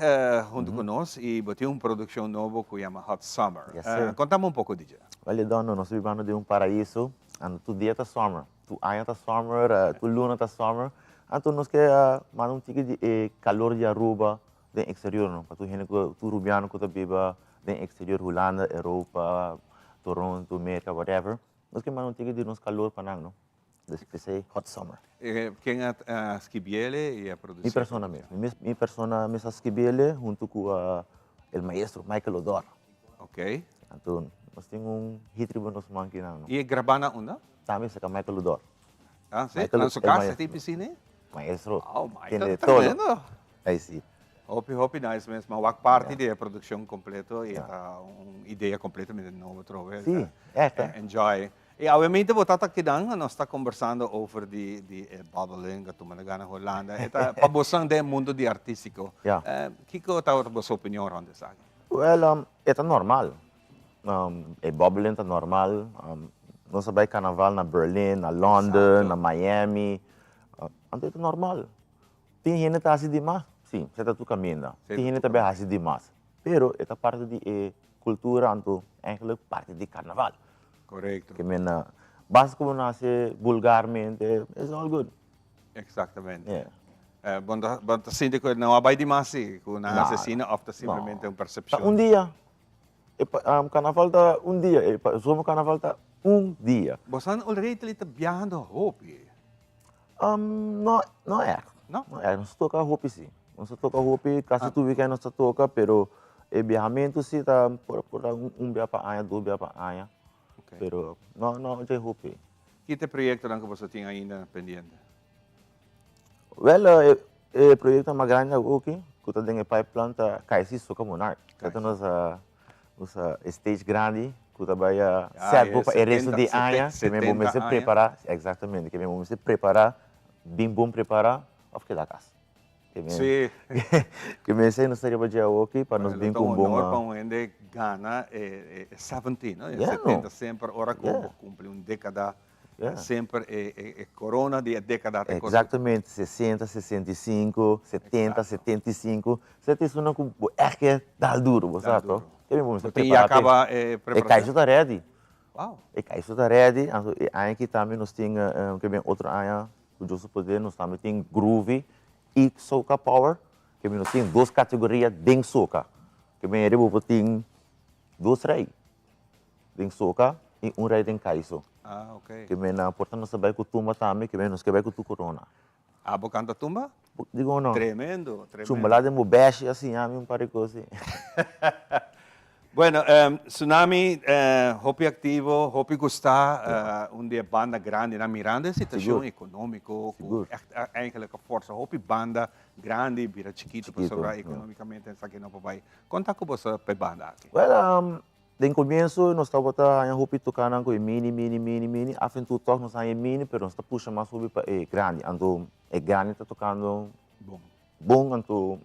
junto conosco e botou uma produção nova que chama Hot Summer. Yes, sir. Conta-me um pouco disso. Olha, dono, nós vivemos de paraíso, e tu dia tá summer, tu aia tá summer, tu luna tá summer, então nós que mandam tique de calor de Aruba de exterior, não? Para tu gente tu rubiano que tá biba de exterior, Holanda, Europa, Toronto, América, whatever. Nós que mandam tique de nos calor para não? Desse hot summer. Quem é a Schibiele e a produção? Minha persona mesmo Schibiele junto com o maestro Michael Odor. Ok. Então, nós temos hit ribbon nos manki na. E gravar na onda? Também sa Michael Odor. Ah, sim? Na sua casa tem piscina? Maestro. Oh, Michael, tiene tá todo. vendo? Aí sim. Hope nice mesmo. Uma parte da produção completa e uma ideia completamente nova. Sim, enjoy. E obviamente você está aqui nós está conversando over de bubbling que tu na Holanda. Eta pabosang de mundo de artístico. Kiko tá a sua opinião sobre isso? Well, é normal. Bubbling é normal. Nós sabemos carnaval na Berlim, na London, na Miami. Então é normal. Tem gente que assim demais. Sim, você está tu caminhando. Tem gente também assim demais. Pero é parte de cultura, então é parte de carnaval. Correto. Que mena, basta como nasce vulgarmente, it's all good. Exatamente. Yeah. Basta sinto que não há demais kung assassina ou simplesmente uma percepção. Dia. Carnaval tá dia. Somos carnaval tá dia. Você already está viajando hopi? Não é. Não? Não é. Nós toca hopi sim. Nós toca hopi, quase tu weekend nós toca, pero o viajamento sim tá por dia para aia, 2 dias para aia. Pero não é hopi. Que projeto que você tem ainda pendente? Well, o projeto mais grande aqui, que está dentro do pipeline, tá Kaisi Soca Monarch. Então nós stage grande, que está vai serve para o resto de ano, que mesmo se preparar, exatamente, que mesmo se preparar, bem bom preparar, vai ficar da casa. Sí. Que me sei não seria para dia aqui para nos bem com bom. Para um ende Ghana 70, não? Yeah, 70 no. sempre ora cumple década. Yeah. Sempre é corona de década. Exatamente, 60, 65, 70, 75. Você tem isso não com é que dá duro, você sabe? Que bom, você e acaba preparação. E cai isso tá ready. Uau. E cai isso tá ready. E aí que também nós tem que bem outro área, o José poder nós também tem groovy e soca power, que bem nós tem duas categorias dentro soca. Que bem ele tem dois rei. Dentro soca e rei dentro caiço. Ah, ok. Que bem na porta nós vai com tumba também, que bem nós que vai com tu corona. Ah, você canta tumba? Digo não. Tremendo. Tumba lá de Mubeshi, assim, a mim me parece assim. Bueno, Tsunami, hopi activo, hopi gostar, dia banda grande na Miranda, situação econômica, eigenlijk força, hopi banda grande, vira chiquito, para sobrar economicamente, essa aqui não vai. Conta com você para banda aqui. Well, no começo nós estávamos hopi tocando com mini, a fim de tocar nós estamos mini, pero nós estamos puxando mais hopi para grande, então grande está tocando bom, então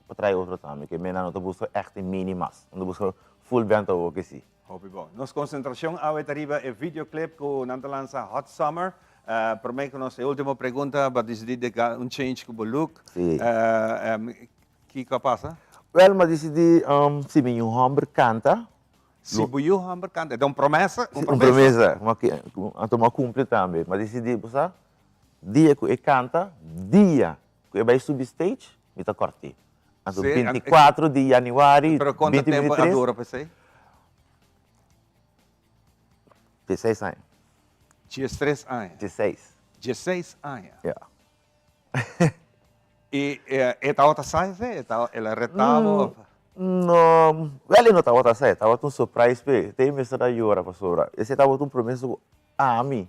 para trazer outro também, que menina não está buscando echt mini mas, não busca full band ou que sim. Hopi bom. Nossa concentração ao arriba é videoclip com Nanta lança Hot Summer. Para mim que nossa última pergunta, para decidir change com o look. Sim. Que passa? Well, mas decidi se meu homem canta. Se o homem canta, é uma promessa? Uma promessa, então uma cumpre também. Mas decidi, sabe? Dia que ele canta, dia que ele vai subir stage, me está cortando. Então, 24 de janeiro, pero quanto tempo dura para você? 16 anos. 16 anos? 16. 16 anos? Yeah. E esta outra sai, ela retava? Não, ele não estava outra sai, estava um surprise, tem mesmo da hora para sobrar. Esse estava um promessa a mim.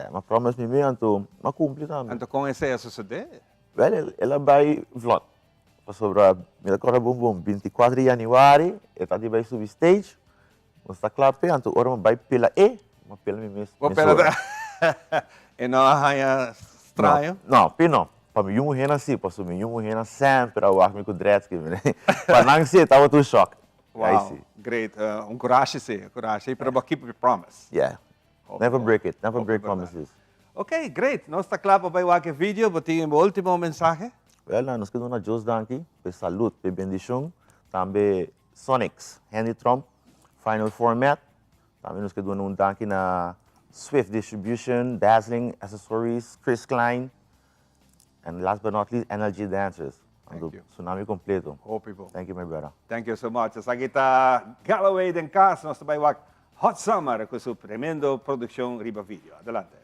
Uma promessa me então, uma cumpre também. Então, com esse suceder? Ela vai vlog. Para sobrar, me recorda bom, 24 de janeiro, ela vai subir stage, nós está claro, então, agora vai pela uma pela mim mesmo. E não há estranho? Não, não. Para mim, assim, para mim, sempre eu acho que o dread que para não ser, estava tudo choque. Wow, great. Coragem, coragem. Para keep your promise. Yeah. Never break it. Never break promises. Ok, great. Nós está claro para o vídeo, mas tem um último mensagem. Well, nós queremos Deus danke, por saúde, por bendição, também Sonics, Handy Trump, Final Format, também nós queremos danke na Swift Distribution, Dazzling Accessories, Chris Klein, and last but not least, NLG Dancers. Thank you. Tsunami completo. Hope people. Thank you, my brother. Thank you so much. Essa aqui está Galloway den Cas, nós também Hot Summer, com sua tremenda produção riba vídeo. Adelante.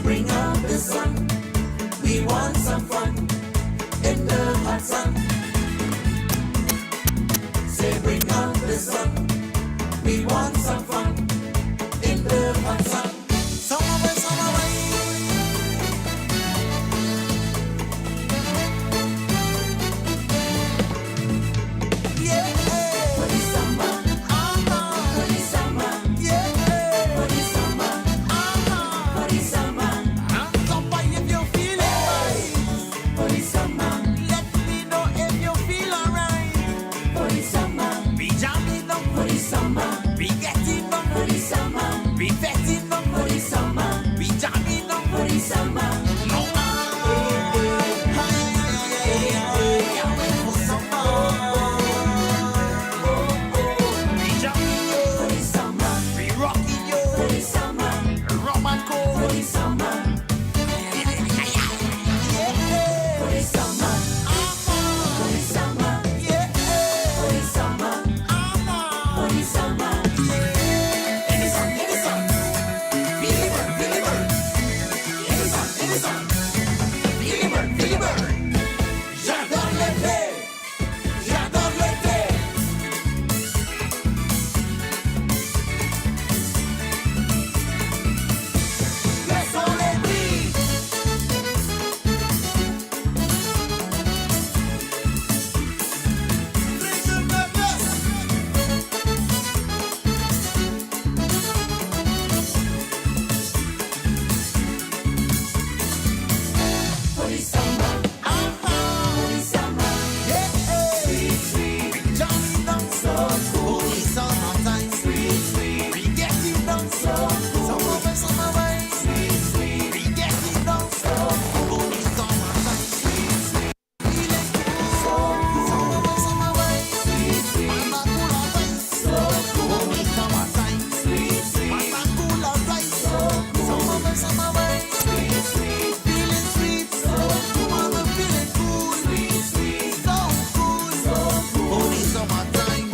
bring out the sun. We want some fun in the hot sun. Say bring out the sun. We want some fun in the hot sun. Summer way, summer way. Yeah, for the summer. For the summer. Yeah, for the summer. For the summer. Come by if you feel it. For the summer. Let me know if you feel alright. For the summer. Be jamming up for the summer. Be getting up for the summer. Be fetting up for the summer. Be jamming up for the summer. No, for summer. Be jamming you for the summer. Be rocking you for the summer. Rum and coke for the summer. For the summer. For the summer. For the summer. For the summer. In the sun, in the sun. Feel the burn, feel the burn. In the sun, in the sun. Feel the burn, feel the burn. J'adore l'été. J'adore l'été. Le soleil brille. For the summer, for the summer, yeah, sweet, sweet, we jolly down so cool. For the summertime, sweet, sweet, we getting down so cool. Summer way, sweet, sweet, we getting down so cool. For the summertime, sweet, sweet, feeling so cool. Summer way, sweet, sweet, manakula way, so cool. For the summertime, sweet, sweet, manakula way, so cool. Summer way, sweet, sweet, feeling sweet, so cool. Mother feeling cool, sweet, sweet, so cool, so cool. For the summertime.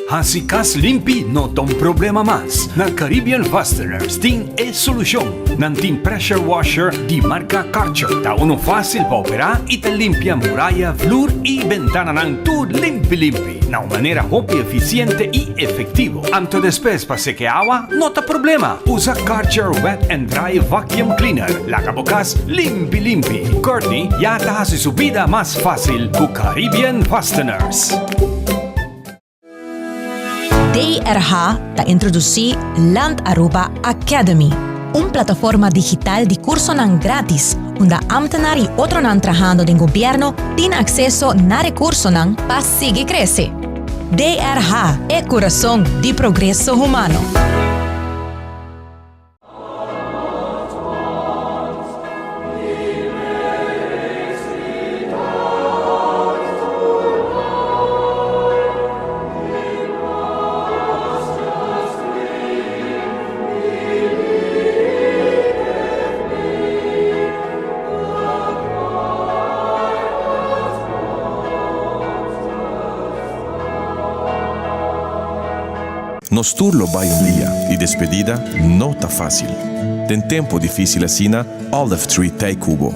Hasikas limpi no tom problema mas. Na Caribbean Fasteners ting e solusyon. Nan team pressure washer di marca Karcher. Ta uno fácil pa operar y te limpia muralla, flur y ventana ng tu limpi-limpi. Na una manera hopi eficiente y efectivo. Anto después pa seque agua, no ta problema. Usa Karcher Wet and Dry Vacuum Cleaner. La kabocas limpi-limpi. Courtney ya ta hace su vida más fácil con Caribbean Fasteners. DRH ta introduci Land Aruba Academy, un plataforma digital de curso nan gratis, onde ambtenari otro nan trabajando del gobierno tienen acceso na recurso nan pa sigue crece. DRH é coração de progresso humano. Nos turlo vai un dia di despedida no ta fácil. Den tempo difficile sina, Olive Tree tai cubo.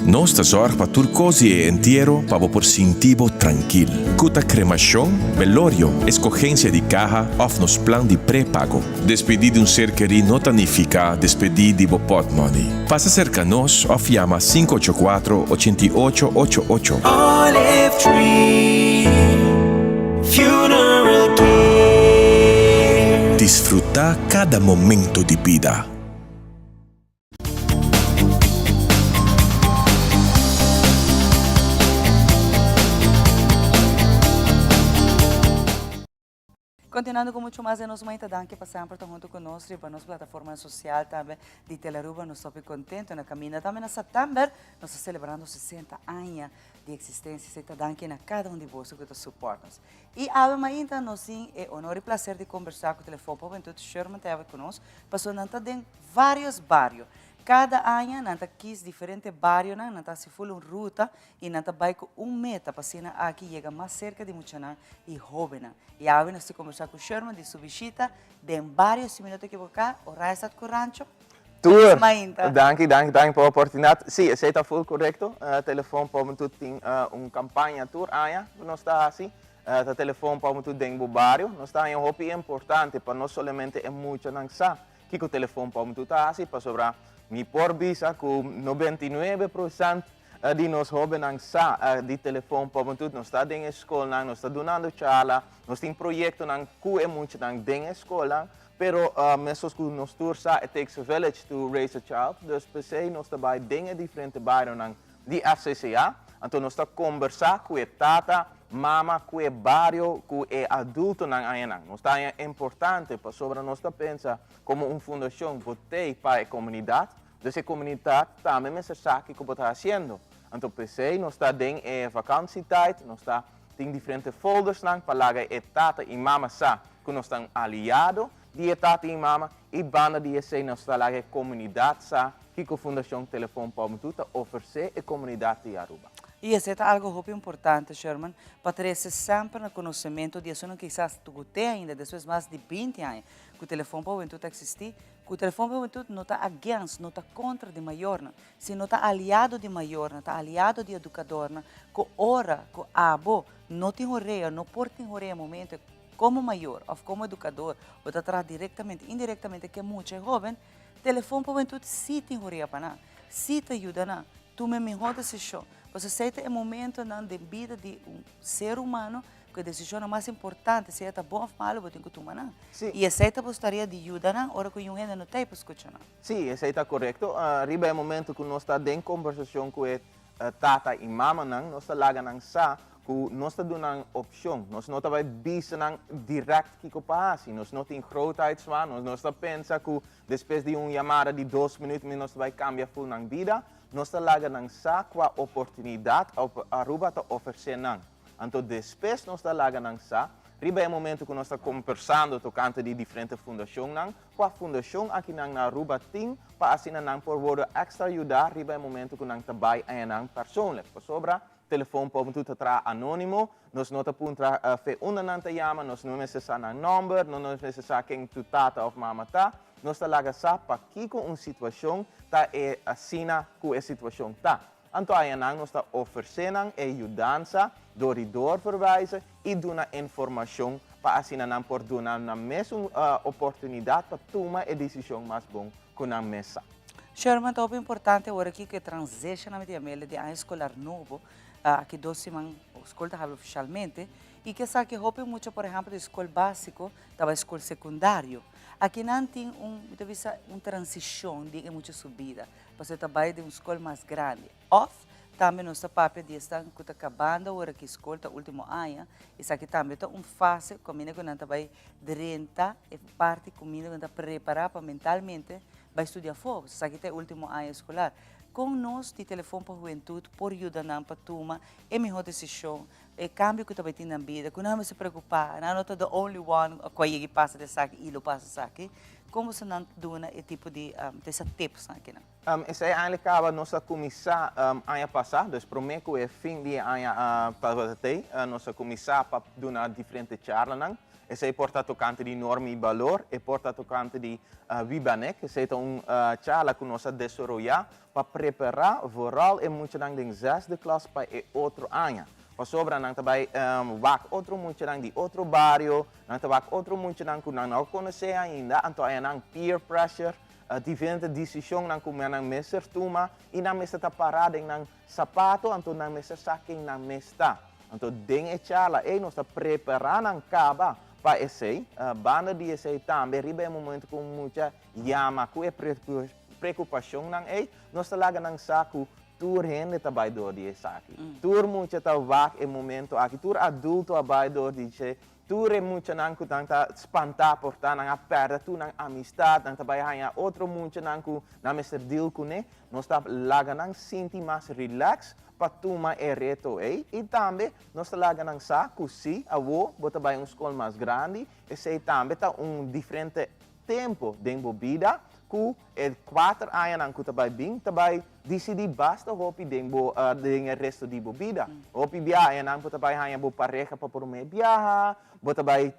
Nos ta zorg pa turcosi e entierro pa por sintivo tranquil. Cuta cremación, velorio, escogencia di caja of nos plan di prepago. Despedi di un ser querido no tanifica despedi di bopot money. Pasa cerca nos of llama 584-8888. Olive Tree Funeral Care. Disfruta cada momento di vida. Continuando com muito mais, nós muito danke passar por junto conosco para nossa plataforma social também de Telearuba. Nós estamos contentes na caminhada. Também em setembro, nós estamos celebrando 60 anos de existência. Muito danke a cada um de vocês que nos suporta. E ainda nós temos o honor e prazer de conversar com o telefone para o Sherman estava conosco, passando em vários bairros Cada ano, nanta quis diferente barrio, nanta se fula uma ruta e nanta vai com meta para cena aqui chega mais cerca de Muchaná e jovem. E a nós se conversar com o Sherman de sua visita, de barrio, se minuto equivocar, o resto do rancho. Tour. Mainta. Danke pela oportunidade. Sim, você está full correto. Telefone para tu tem campanha tour aia, nós está assim. O telefone para tu tem barrio, nós está em hobby importante para não somente é muito não sa. Que o telefone para tu está assim para sobrar mi por visa com 99% de nós jovens não sa de telefone para tu nós está em escola, nós está donando charla, nós tem projeto não que é muito não em escola. Pero mesmo que nós tursa, it takes a village to raise a child. Dus per se, nós trabalhamos dingen diferente bairro de FCCA. Então nós estamos conversar com a tata, mama, com o barrio, com o adulto nang ayanang. Nós é importante para sobre nós pensar como uma fundação votei para a comunidade. Dus a comunidade também me sabe o que está fazendo. Então per se, nós estamos em vakantietijd, nós tem diferentes folders nang para lagar a tata e mama sa que nós estamos aliados. Die tata e mama e banda de esse na sua comunidade sa que a Fundação Telefone para Mututa oferece a comunidade de Aruba. E esse é algo muito importante, Sherman, para ter sempre no conhecimento de isso, não quizás tu tem ainda, depois mais de 20 anos, que o telefone para Mututa existir, que o telefone para Mututa não está against, não está contra de maior, se não está aliado de maior, não está aliado de educador, que ora, que abo, não tem horeia, não porta horeia momento, como maior ou como educador, ou atrás diretamente, indiretamente, que é muito jovem, telefone para tudo se tem horeia para nada, se te ajuda na, tu me melhor decisão. Você sei que é momento na vida de ser humano que a decisão mais importante, se é bom ou mal, você tem que tomar na. E aceita gostaria de ajudar na hora que o gente não tem para escutar. Sim, isso está correto. Arriba é o momento que nós estamos em conversação com a tata e mama, nós estamos lá sa que nós estamos dando uma opção, nós não estamos visando direto o que passa, nós não temos grootheid, nós não estamos pensando que depois de uma chamada de 2 minutos, nós vamos cambiar full na vida, nós estamos lá com a oportunidade que a Aruba está oferecendo. Então, depois nós estamos lá riba é o momento que nós estamos conversando tocante de diferentes fundações, com a fundação aqui na Aruba tem, para assim não por extra ajudar, riba é o momento que nós trabalhamos em personal, para sobra telefone para tudo tra anônimo, nós não estamos a fe uma nanta chama, nós não necessitamos number, não necessitamos quem tu tata ou mama tá, nós estamos lá para que com uma situação tá é assim que a situação tá. Então aí nós estamos oferecendo ajudança, dor verwijzen e dando informação para assim não por dar na mesma oportunidade para tomar a decisão mais boa com a mesa. Sherman, é importante agora aqui que transição na minha de ano escolar novo, que 2 semanas a escola está oficialmente, e que sabe que houve muito, por exemplo, de escola básico, da escola secundário. Aqui não tem uma transição de muita subida, você trabalha de uma escola mais grande. Off, também nossa papel de estar acabando agora que a escola está último ano, isso aqui também está uma fase, combina com nós vai renta, e parte combina com nós preparar para mentalmente, vai estudar fora, isso aqui é o último ano escolar. Com nós, de telefone para a juventude, por ajudar para tomar a melhor decisão, o cambio que também tem na vida, que não se preocupar, não é the only one que passa de saque e lo passa saque, como se não dona esse tipo de tips aqui, não? Isso é ainda a nossa comissão ano passado, então prometo que é fim de ano para ter, nossa comissão para dar diferentes charlas. Esse é porta tocante de norma e valor, e porta tocante de Vibanek, que é uma charla que nós desenvolvemos para preparar vooral e muito na 6ª classe para o outro ano. Para sobra nang tabay wak outro muito nang de outro barrio, nang tabak outro muito nang kunang não conhece ainda, então aí nang peer pressure, diferente decisão nang como nang messer tuma, e nang messer tá parada nang sapato, então nang messer saking nang mesta. Então deng e charla e nós tá preparando nang kaba para esse, banda de esse também riba momento com muita yama, com preocupação nang nós tá lá nang saco tur gente trabalhador de aqui. Tur muito talvez é momento aqui, tur adulto trabalhador de tur é muito não que tanta espantar por tá na perda tu na amistade, na trabalhar outro muito não que na mestre deal com né, nós tá lá não sentir mais relax para tomar o reto e também nós tá lá não saco se avô bota bem uma escola mais grande e sei também tá diferente tempo de vida ku e 4 anos nang ku tabay bing tabay decidi basta hopi dengbo dengan resto di bebida. Hopi biaya nang po tabay hanya bo pareja pa por me biaha, bo tabay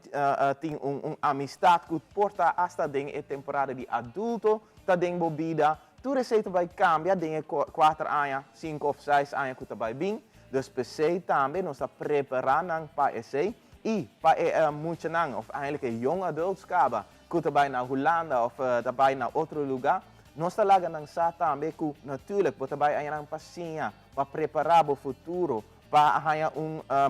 ting amistad ku porta hasta deng e temporada di adulto ta deng bebida. Tu receita vai cambia dengan 4 anos, 5 of 6 anos ku tabay bing. Dus PC também nós está preparando para esse e para muito não, of eigenlijk young adults kaba, que também na Holanda of também na outro lugar, nós está lá ganhando também que natuurlijk, para também ainda paciência para preparar o futuro, para ganhar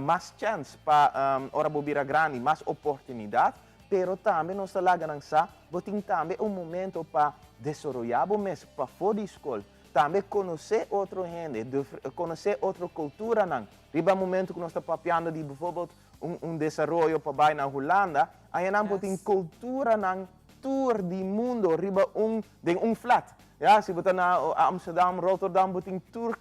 mais chance para ora bobira grande, mais oportunidade, pero também nós está lá ganhando botin também momento para desenvolver o mês para fora de escola. Também conhecer outra gente, conhecer outra cultura. Riba momento que nós estamos papiando de, bijvoorbeeld, desenvolvimento para na Holanda, aí nós temos cultura nang tour di mundo, riba flat. Ja, se você na Amsterdam, Rotterdam, botin tour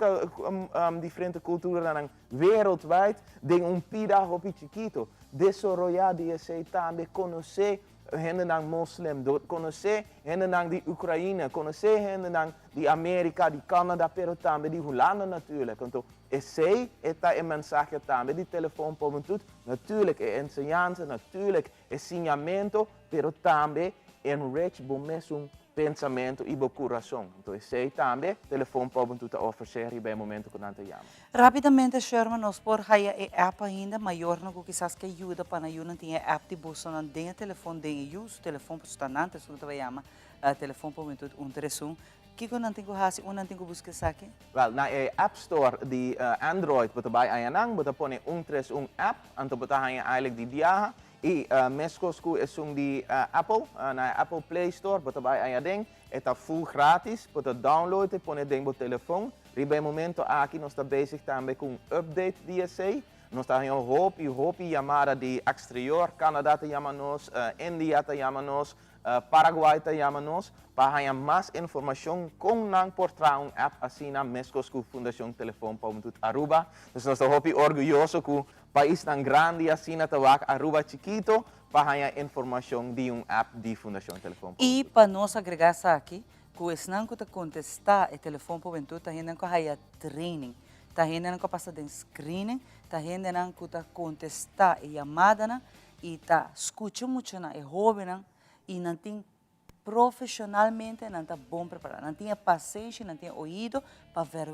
diferente cultura nang wereldwijd, den pida hopi chiquito. Desenvolver esse também conhecer gente nang Muslim, conhecer gente nang di Oekraïne, conhecer gente nang di Amerika, di Canada, pero também di Holanda natuurlijk. Então, esse é a mensagem também de telefone para tudo. Natuurlijk é ensinança, natuurlijk é ensinamento, pero também enrich o mesmo pensamento e o coração. Então, esse também telefone para tudo oferecer bem momento que nós chamamos. Rapidamente, Sherman, nós por haya e app ainda maior no que quizás que ajuda para não ter app de bolsa não tem telefone de use telefone para estar nante isso que chama telefone para muito 131 que quando não tem que fazer não tem que buscar saque. Well, na App Store di Android bota bay ayanang bota pone 131 app anto bota hanya eigenlijk di dia e meskosku esung di Apple na Apple Play Store bota bay ayadeng eta full gratis bota download pone deng bo telefoon. Riba momento aqui nós está bezig também com update DSA. Nós está em hopi chamada de exterior, Canadá te chama nós, India te chama nós, Paraguai te chama nós, para ganhar mais informação com nang portar app assim na Mescosco Fundação Telefone para muito Aruba. Nós está hopi orgulhoso que o país tão grande assim na tawak Aruba chiquito para ganhar informação de app de Fundação Telefone. E para nós agregar aqui que senang ko ta contestar e telefone po bentu ta hindan ko haya training ta hindan ko passa den screening ta hindan ko ta contestar e chamada na e ta escucha muito na e hobby na e não tem profissionalmente não tá bom preparado não tinha paciência não tinha ouído para ver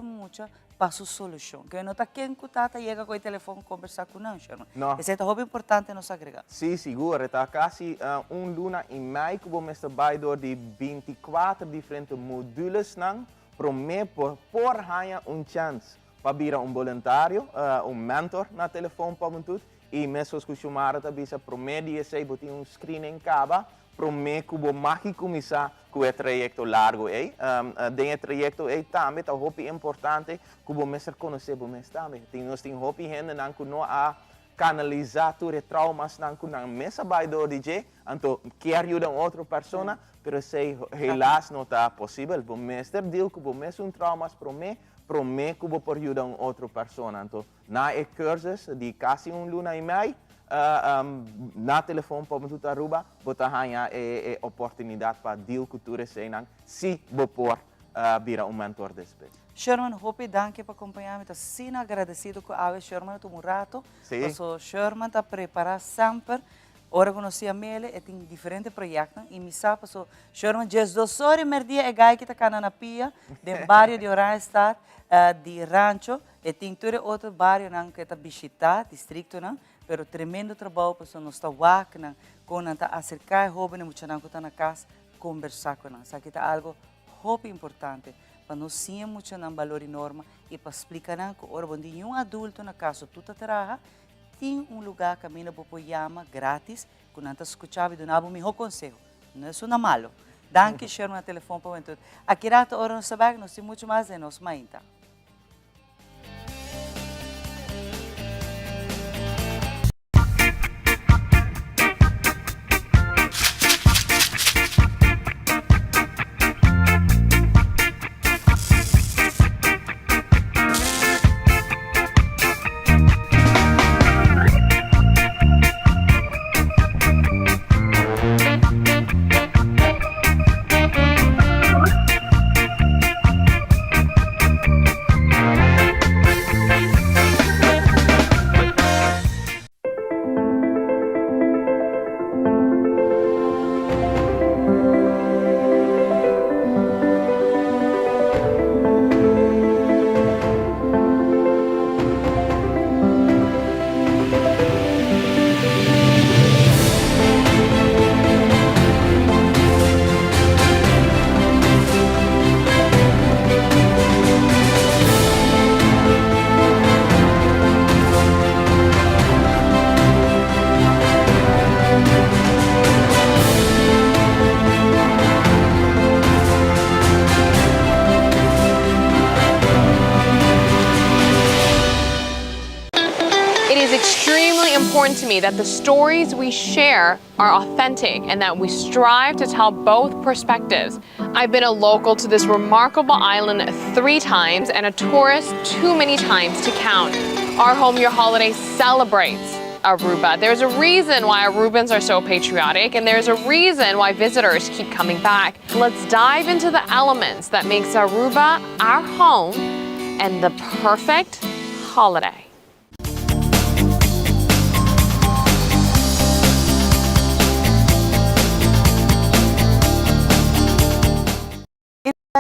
muito para sua solução que não tá quem que tá chega com o telefone conversar com não Sherman. Esse é hobby importante nos agregar. Sim, seguro. Está quase luna e meio que vamos estar door de 24 diferentes modules nang promete por ganhar chance para virar voluntário, mentor na telefone para muito e mesmo que chamar tá bisa promete esse botar screening caba promete que vou mais começar com o trajeto largo dentro trajeto também tá hopi importante que vou mesmo conhecer vou mesmo também nós tem hopi gente não que não a canalizar tudo traumas não que não mesmo vai do DJ então quer ajudar outra pessoa pero se helas não tá possível vou mesmo deal que vou mesmo traumas promete que vou por ajudar outra pessoa então na cursos de quase luna e meio na telefone para muito Aruba, bota hanya oportunidade para deal cultura senang se bopor vira mentor desse. Sherman, hope danke para acompanhar, estou sim agradecido com a Sherman tu murato, so Sherman tá preparar sempre. Ora conheci a Mele e tem diferentes projetos e me sabe so Sherman just 2 horas per dia é gai que tá cana na pia, do bairro de Oranjestad, de Rancho e tem todo outro bairro nang que tá visitar, distrito nang. Pero tremendo trabalho para nós estar aqui, quando está acercar jovens, muito não está na casa, conversar com nós. Aqui está algo muito importante para nós sim muito não valor enorme e para explicar que ora quando um adulto na casa tu está trabalhando, tem lugar que a mina pode chamar grátis, quando está escutando e dando meu conselho. Não é isso não malo. Danke Sherman na telefone para tudo. Aqui rata ora nós sabemos nós temos muito mais de nós mainta. important to me that the stories we share are authentic and that we strive to tell both perspectives. I've been a local to this remarkable island 3 times and a tourist too many times to count. Our Home Your Holiday celebrates Aruba. There's a reason why Arubans are so patriotic, and there's a reason why visitors keep coming back. Let's dive into the elements that makes Aruba our home and the perfect holiday.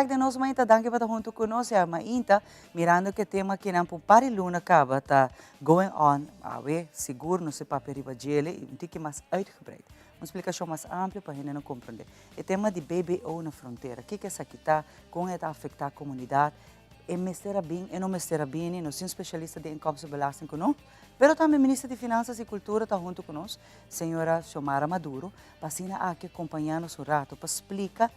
De nós mainta danke para junto conosco a mainta mirando que tema que não pari luna acaba tá going on awe seguro não se papel riba gele e um tique mais uitgebreid uma explicação mais ampla para gente não compreender o tema de BBO na fronteira que é essa que tá como é afetar a comunidade e mestera bem e não mestera bem não sou especialista de inkomsten belasting conosco pero também ministra de Finanças e Cultura está junto conosco senhora Xiomara Maduro passina aqui acompanhando o rato para explicar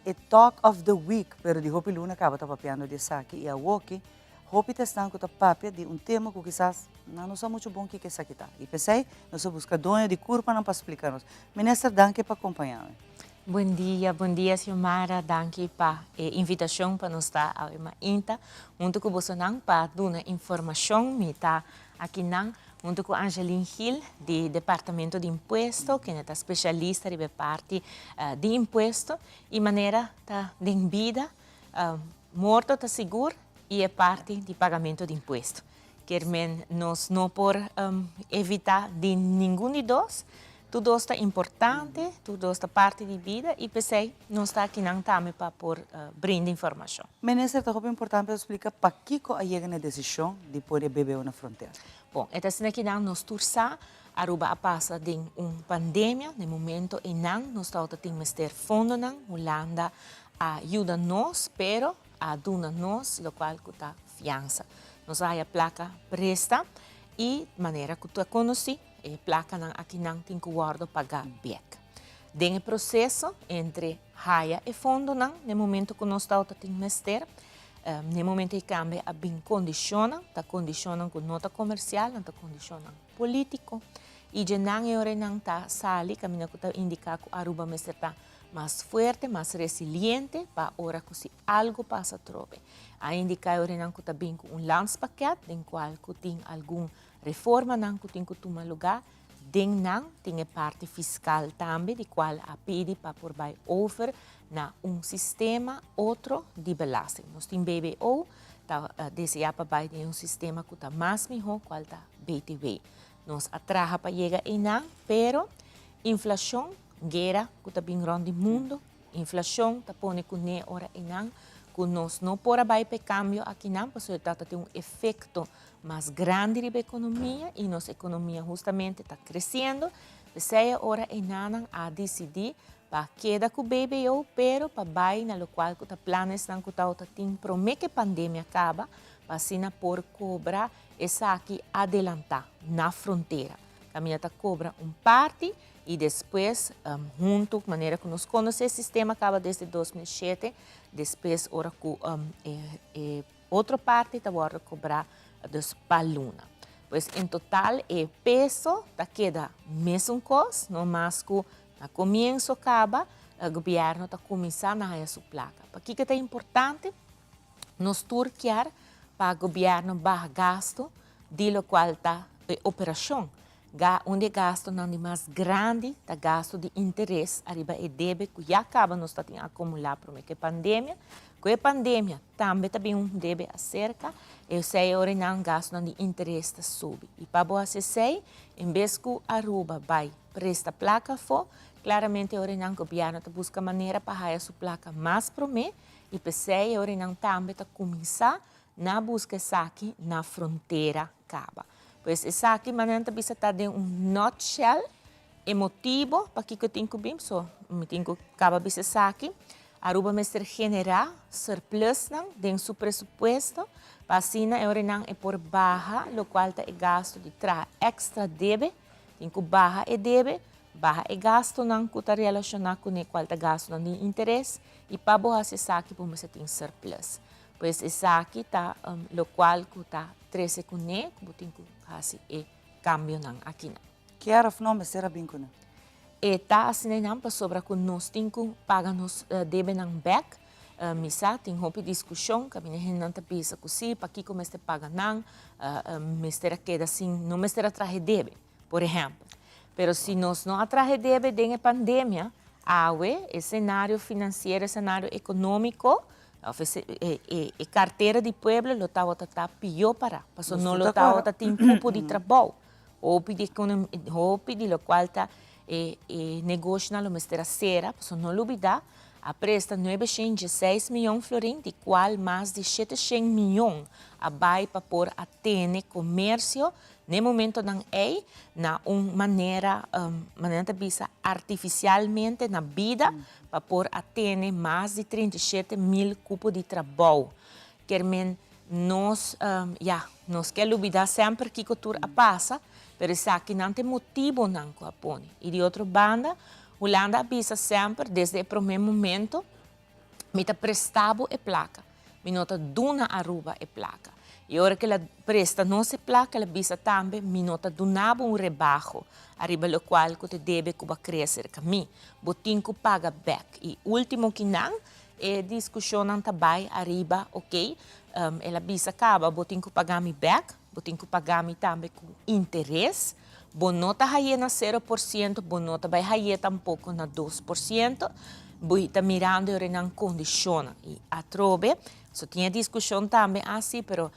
e Talk of the Week, pero di Hopi Luna acaba papiando de saki e a Woki, Hopi testan ko papia de tema que quizás não é muito bom que essa aqui tá. E pensei, nós busca dono de curva não para explicar-nos. Ministra, danke para acompanhar. Bom dia, Xiomara. Danke para a invitação para nós estar a uma inta, junto com você para dar informação, me tá aqui não. Junto com Angeline Hill, do Departamento de Imposto, que é especialista de parte de imposto, e maneira de vida, morto está seguro e é parte de pagamento de imposto. Que nós não por evitar de nenhum de dois, tudo está importante, tudo está parte de vida e pensei, nós está aqui não também para por brindar informação. Ministra, é importante para explicar para que a chega na decisão de pôr o bebê na fronteira. Bom, então aqui nós tursa Aruba passa de uma pandemia, no momento e nós estamos tendo ter fundo na Holanda ajuda nós, pero aduna nós, o qual custa fiança. Nós a placa presta e maneira que tu conhece, a placa não aqui não tem que guardar pagar back. Tem processo entre raia e fundo não, no momento que nós estamos tendo ter no momento que cambia, a bem condicionam com nota comercial, nota condicionam político, e já não é hora não tá sali, caminha que tá indicar que Aruba está mais forte, mais resiliente, para hora que se algo passa trobe. A indicar hora não que tá bem com landspaket, em qual que tem alguma reforma não que tem que tomar lugar, tem a parte fiscal também, de qual a pede para por vai over na sistema outro de belasting. Nós temos BBO, deseja para ter sistema que está mais melhor, qual está BTW. Nós atraja para chegar em não, pero inflação, guerra, que está bem grande no mundo, inflação, está pondo com ne hora em não, que nós não podemos para câmbio aqui não, porque está tendo efeito mais grande na economia e nossa economia justamente está crescendo. Seja hora em não a decidir para queda com o BBO, pero para vai na qual que planes não que tá tem promete que a pandemia acaba, para assim por cobrar essa aqui adelantar na fronteira. Caminha tá cobra parte e depois junto maneira que nós conhecemos o sistema acaba desde 2007, depois hora que outra parte tá agora cobrar dos paluna. Pois em total o peso tá queda mesmo coisa, não mais que a comienzo acaba, o governo está começando a sua placa. Para que é importante? Nós turquear para o governo baixar gasto, de lo qual está operação. Onde gasto não é mais grande, está gasto de interesse, arriba e deve, que já acaba, nós está acumular para a pandemia. Com a pandemia, também deve acerca, eu sei que não gasto de interesse sube. E para você sei, em vez que a Aruba vai prestar placa for, claramente o governo busca maneira para a sua placa mais promê e pensei que também está começar na busca aqui na fronteira caba. Pois essa aqui maneira bisa tá de nutshell emotivo para que eu tenho que bem só me tenho que caba bisa aqui Aruba mestre generar surplus não de seu presupuesto para assim é por barra lo qual tá gasto de tra extra debe tem que barra e debe barra e gasto não que está relacionado com o qual está gasto de interesse e para boa se aqui por você tem surplus. Pois essa aqui está lo qual que está 13 com ne que tem que assim é cambio nan aqui. Que era o nome será bem com E tá assim não para sobre que nós temos paga nos deve nan back. Misa tem hopi discussão que minha gente não tá pensa que para que como este paga nan mistera queda assim não mistera traje debe, por exemplo. Pero se nós não atraje debe dengue pandemia, o cenário financeiro, cenário econômico, a carteira de pueblo lo tá pior para, porque não lo tá tem cupo de trabalho, hopi de lo qual tá negócio na lo mistera sera, porque não lo olvidar, a presta 916 milhões florins, de qual mais de 700 milhões vai para por atene comércio, no momento não é na uma maneira bisa artificialmente na vida para por atene mais de 37 mil cupos de trabalho. Quer nós quer olvidar sempre que cultura passa, mas isso aqui não tem motivo não que apone. E de outra banda, Holanda avisa sempre, desde o primeiro momento, me prestava a placa, me nota duna Aruba a placa. E a hora que ela presta nossa placa, ela avisa também, me nota donava rebaixo, arriba do qual você deve crescer com mim. Botinho que paga back. E último que não, é discussão também, arriba, ok? Ela avisa, acaba, botinho que pagar me back, botinho que pagar me também com interesse. Bonota haye na 0%, bonota vai haye tampouco na 2%, está mirando e não condiciona. E a trobe, só tinha discussão também assim, pero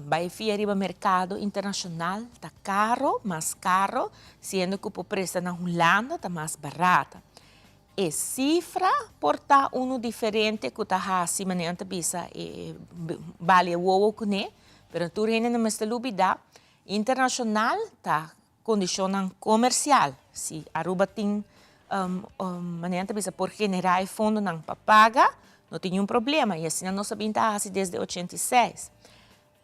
vai fiar no mercado internacional, está caro, mais caro, sendo que o preço na Holanda está mais barata. E cifra porta diferente que está assim, maneira bisa vale o que né, pero tu reina não me está lubida, internacional está condicionam comercial. Se Aruba tem maneira bisa por generar fundo não para pagar, não tem problema. E assim nós sabemos assim desde 86.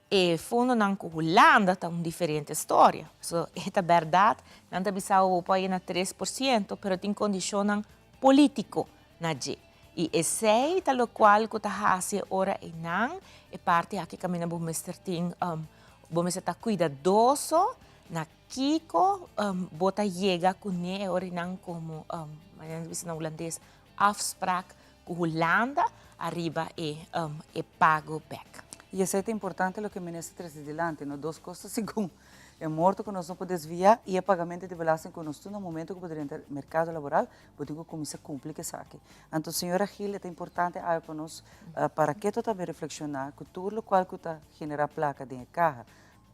E fundo não com Holanda está uma diferente história. So, é verdade, não está bisa o país na 3%, mas tem condicionam político na G. E esse é o qual que está assim ora e não é parte aqui que caminha bom mestre tem bom mestre está cuidadoso na Kiko bota chega com ne orinan como na holandês afspraak com Holanda arriba e pago back. E isso é importante o que o ministro traz adiante, no duas coisas segundo é morto que nós não podemos desviar e o pagamento de belasting que nós no momento que poderia entrar no mercado laboral, podemos começar a cumprir isso aqui. Então, senhora Gil, é importante para nós, para que tu também reflexionar que tudo o qual que está generar placa de carro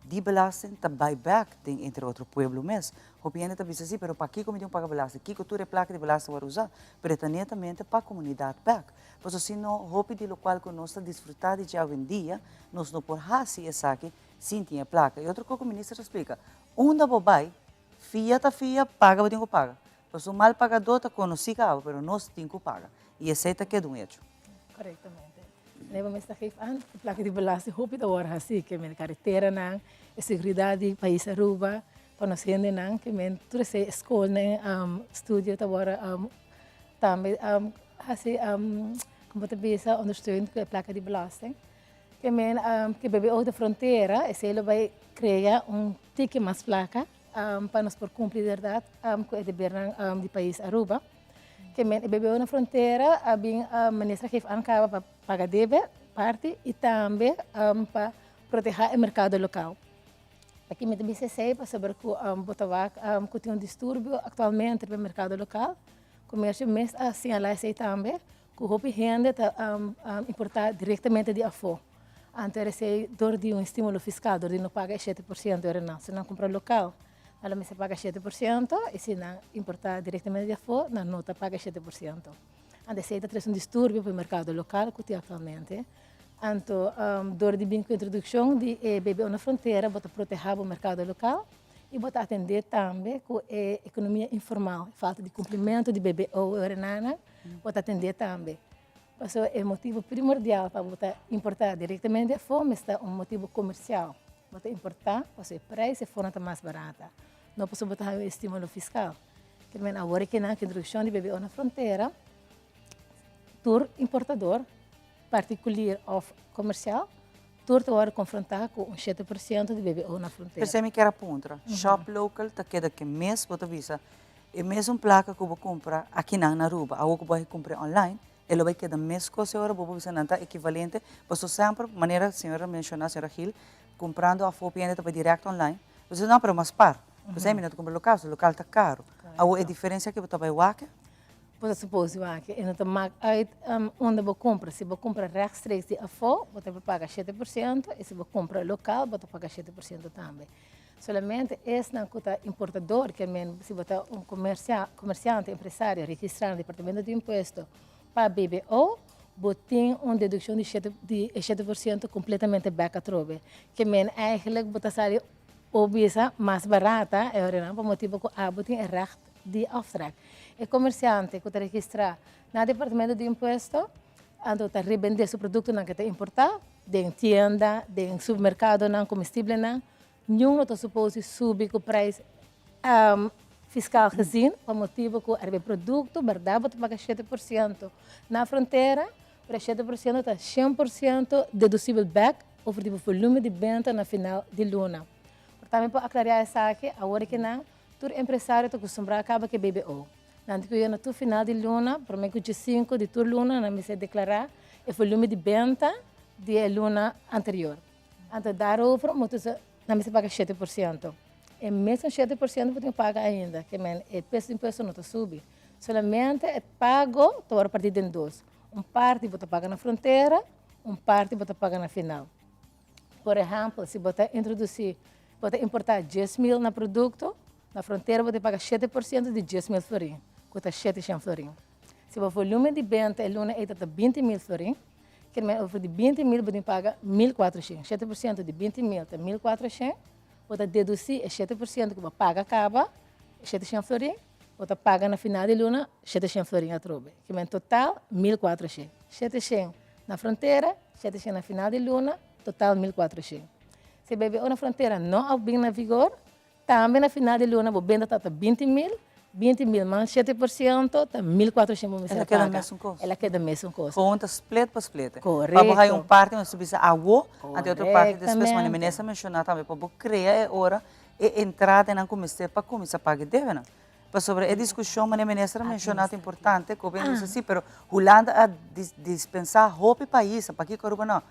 de belasting está buyback entre outro pueblo mesmo. O piano está dizendo assim, mas para que como paga belasting? Que cultura é placa de belasting para usar? Pretendamente para a comunidade back. Por isso, se não, roupa de local que nós estamos desfrutando de hoje em dia, nós não podemos fazer isso aqui sem ter placa. E outra coisa que o ministro explica, onde bobai, fia, paga, o paga. Por isso, o mal pagador está conhecido, mas nós temos que pagar. E esse é que é um hecho. Corretamente. Leva me está a placa de belasting roupa da hora assim que a carretera não a segurança do país Aruba conhecendo não que men tudo essa escola né estúdio da hora também assim como te pensa understanding que a placa de belasting que men que bebe outra fronteira esse ele vai criar ticket mais placa para nós por cumprir verdade com o governo do país Aruba que bebeu na fronteira, a ministra que acaba para pagar deve parte e também para proteger o mercado local. Aqui me também se sei para saber que que tem distúrbio atualmente no mercado local, o comércio mesmo assinala sei também que o roupa renda está importar diretamente de afo. Antes sei dor de estímulo fiscal, dor de não pagar 7% de não, se não comprar local. Ela me se paga 7% e se não importar diretamente de fora, não nota paga 7%. Ande se traz distúrbio para o mercado local que tem atualmente. Então, dor de bem com a introdução de bebê na fronteira, bota proteger o mercado local e bota atender também com a economia informal, falta de cumprimento de bebê ou renana, bota atender também. Isso é o motivo primordial para botar importar diretamente de fora, mas é um motivo comercial. Bota importar, porque o preço fora está mais barata. Não posso botar o estímulo fiscal. Que agora que na introdução de bebê na fronteira, tur importador, particular ou comercial, turte agora confrontar com 7% de BBO na fronteira. Percebe que era pontra. Shop local, tá queda que mês, bota visa. E mesmo placa que eu vou comprar aqui na Aruba, a que eu vou comprar online, ele vai quedar mês com a senhora, vou visa não tá equivalente. Posso sempre, maneira a senhora mencionar, a senhora Gil, comprando a FOP ainda vai direto online. Você não para mais par. Você não compra local, o local está caro. A diferença que você vai waka? Você supõe que e não te maak uit onde você compra. Se você compra rechtstreeks de AFO, você vai pagar 7%, e se você compra local, você paga 7% também. Solamente esse não é importador, que se você é comerciante, empresário, registrado no Departamento de Imposto para BBO, você tem uma dedução de 7% completamente back a trove. Que eigenlijk você sai obvisa mais barata, por motivo que você tem recht de aftrek. E comerciante que registra no Departamento de Imposto, ando a revender seu produto que está importado, em tienda, em supermercado, em comestível, nenhum está suposto subir o preço fiscal gezien, por motivo que o produto, verdade, você paga 7%. Na fronteira, para 7% está 100% deducível back over o volume de venda na final de luna. Também para aclarar essa aqui, agora que não, todo empresário está acostumado a acabar que BBO. Nanti que eu no final de luna, para mim que 5 de tur luna, não me sei declarar o volume de venda de luna anterior. Então, daarover não me sei pagar 7%. E mesmo 7% você paga ainda, que o preço de imposto não está subindo. Solamente é pago, a partir de dois. Parte você paga na fronteira, parte você paga na final. Por exemplo, se você introduzir, você importar 10 mil no produto, na fronteira você paga 7% de 10 mil florins, custa 700 florins. Se o volume de venda é 20 mil florins, que over de 20 mil você paga 1.400. 7% de 20 mil é 1.400, você deduzir 7% que você paga acaba, 700 florins, você paga na final de luna 700 florins a trobe, que em total 1.400. 700 na fronteira, 700 na final de luna, total 1.400. Se BBO na fronteira não bem na vigor, também na final de luna, você vende até 20 mil mais 7%, está 1.400 ela queda mesmo coisa. Ela queda mesmo coisa. Conta split para split. Correto. Para você parte, você precisa água, a outra parte depois, mas nem nessa mencionar também, para você criar a hora e entrada na comissão para começar a pagar deve, não? Para sobre a discussão, mas nem ministra mencionado importante, que bem disse assim, pero Holanda a dispensar roupa país, para que coruba não.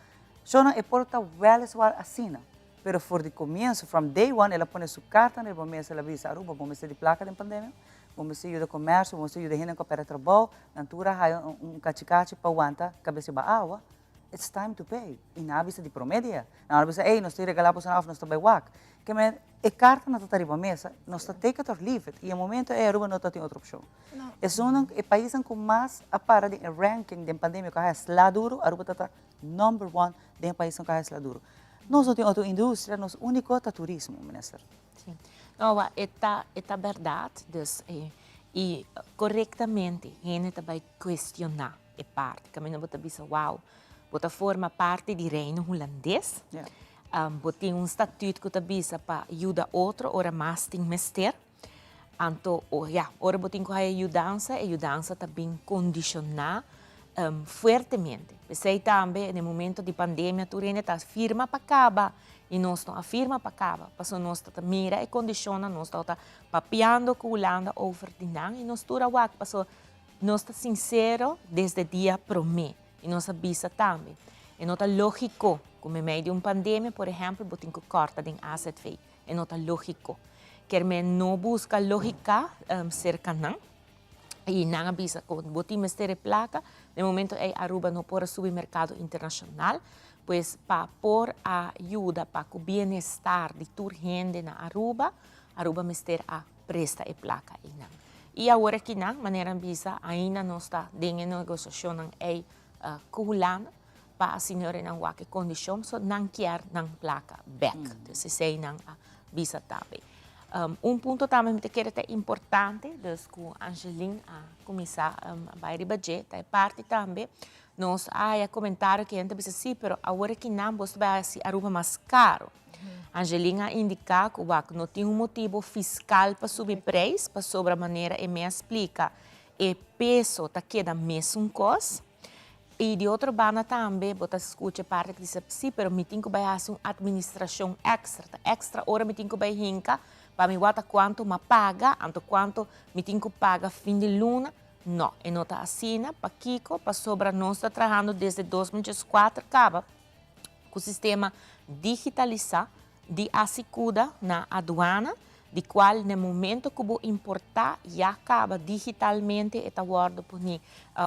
Só não é porta well assim, não. Pero for de comienzo, from day one, ela põe sua carta, né? Vamos ela visa Aruba, vamos de placa de pandemia, vamos ajuda o comércio, vamos ajuda a gente para trabalho, natura há cachicate para aguentar, cabeça para água. It's time to pay. E na visa de promédia, na visa, ei, nós temos regalado para nós também wak. Que me a carta não está arriba mesa, nós está take it or leave it. E o momento é Aruba não tem outra opção. É país com mais a para de ranking de pandemia que é lá duro, Aruba está number 1 de país que é lá duro. Nós não temos outra indústria, nós único é turismo, ministro. Sim. Não, é verdade, e corretamente, a gente vai questionar a parte, que a gente vai dizer, uau, você forma parte do reino holandês, você tem estatuto que você para ajudar outro, ora mais tem mester, então, ora você tem que ajudança também condicionar fuertemente. Sei também, no momento de pandemia, tu está firma para acabar. E nós estamos firma para acabar. Porque nós estamos mira e condiciona, nós estamos papiando com a Holanda over de não. E nós estamos porque nós estamos sinceros desde o dia promê. E nós avisa também. E não é lógico, como em meio de uma pandemia, por exemplo, você tem que cortar em asset fee. E não é lógico. Que não busca lógica cerca não. E não avisa que você tem placa, no momento é Aruba não pode subir mercado internacional, pois para por ajuda para o bem-estar de toda gente na Aruba mister a presta a placa. E agora que não, maneira avisa, ainda não está em negociação com Holanda, para a senhora não há que condição, só não quer não placa back, se sei não avisa também. Ponto também que é importante, que a Angeline começar a budget, é parte também, nós há comentário que a gente diz assim, mas agora que não, você vai se Aruba mais caro. A Angeline indica que não tem motivo fiscal para subir preço, para sobre a maneira e me explica, o peso está queda mesmo coisa, E de outra banda também, você escuta parte que diz, sim, pero me tenho que fazer uma administração extra hora me tenho que hinka, para me botar quanto me paga, anto quanto me tenho que pagar fim de luna. Não, e não está assim, para Kiko, para sobra, nós está trabalhando desde 2004, acaba com o sistema digitalizado de assicura na aduana, de qual no momento que vou importar já acaba digitalmente e está guarda por mim